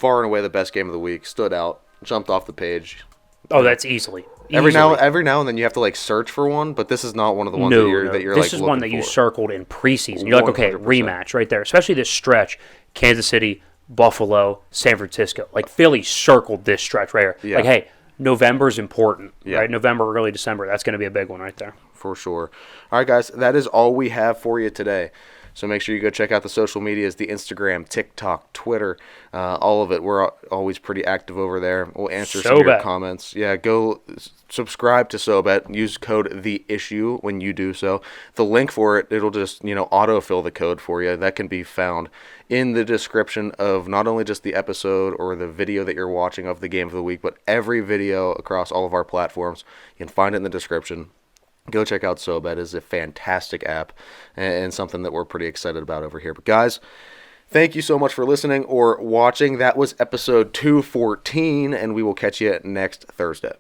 Speaker 2: and away the best game of the week. Stood out. Jumped off the page.
Speaker 3: Oh, that's easily.
Speaker 2: Every now and then you have to like search for one, but this is not one of the ones that you're
Speaker 3: this is one that you circled in preseason. You're like, okay, rematch right there. Especially this stretch. Kansas City, Buffalo, San Francisco. Like, Philly circled this stretch right here.
Speaker 2: Yeah.
Speaker 3: Like, hey, November's important,
Speaker 2: Yeah.
Speaker 3: right? November, early December. That's going to be a big one right there.
Speaker 2: For sure. All right, guys, that is all we have for you today. So make sure you go check out the social medias, the Instagram, TikTok, Twitter, all of it. We're always pretty active over there. We'll answer some of your
Speaker 3: Sobet.
Speaker 2: comments. Yeah, go subscribe to Sobet. Use code THEISSUE when you do so. The link for it, it'll just, autofill the code for you. That can be found in the description of not only just the episode or the video that you're watching of the game of the week, but every video across all of our platforms. You can find it in the description. Go check out Sobet. It is a fantastic app and something that we're pretty excited about over here. But guys, thank you so much for listening or watching. That was episode 214, and we will catch you next Thursday.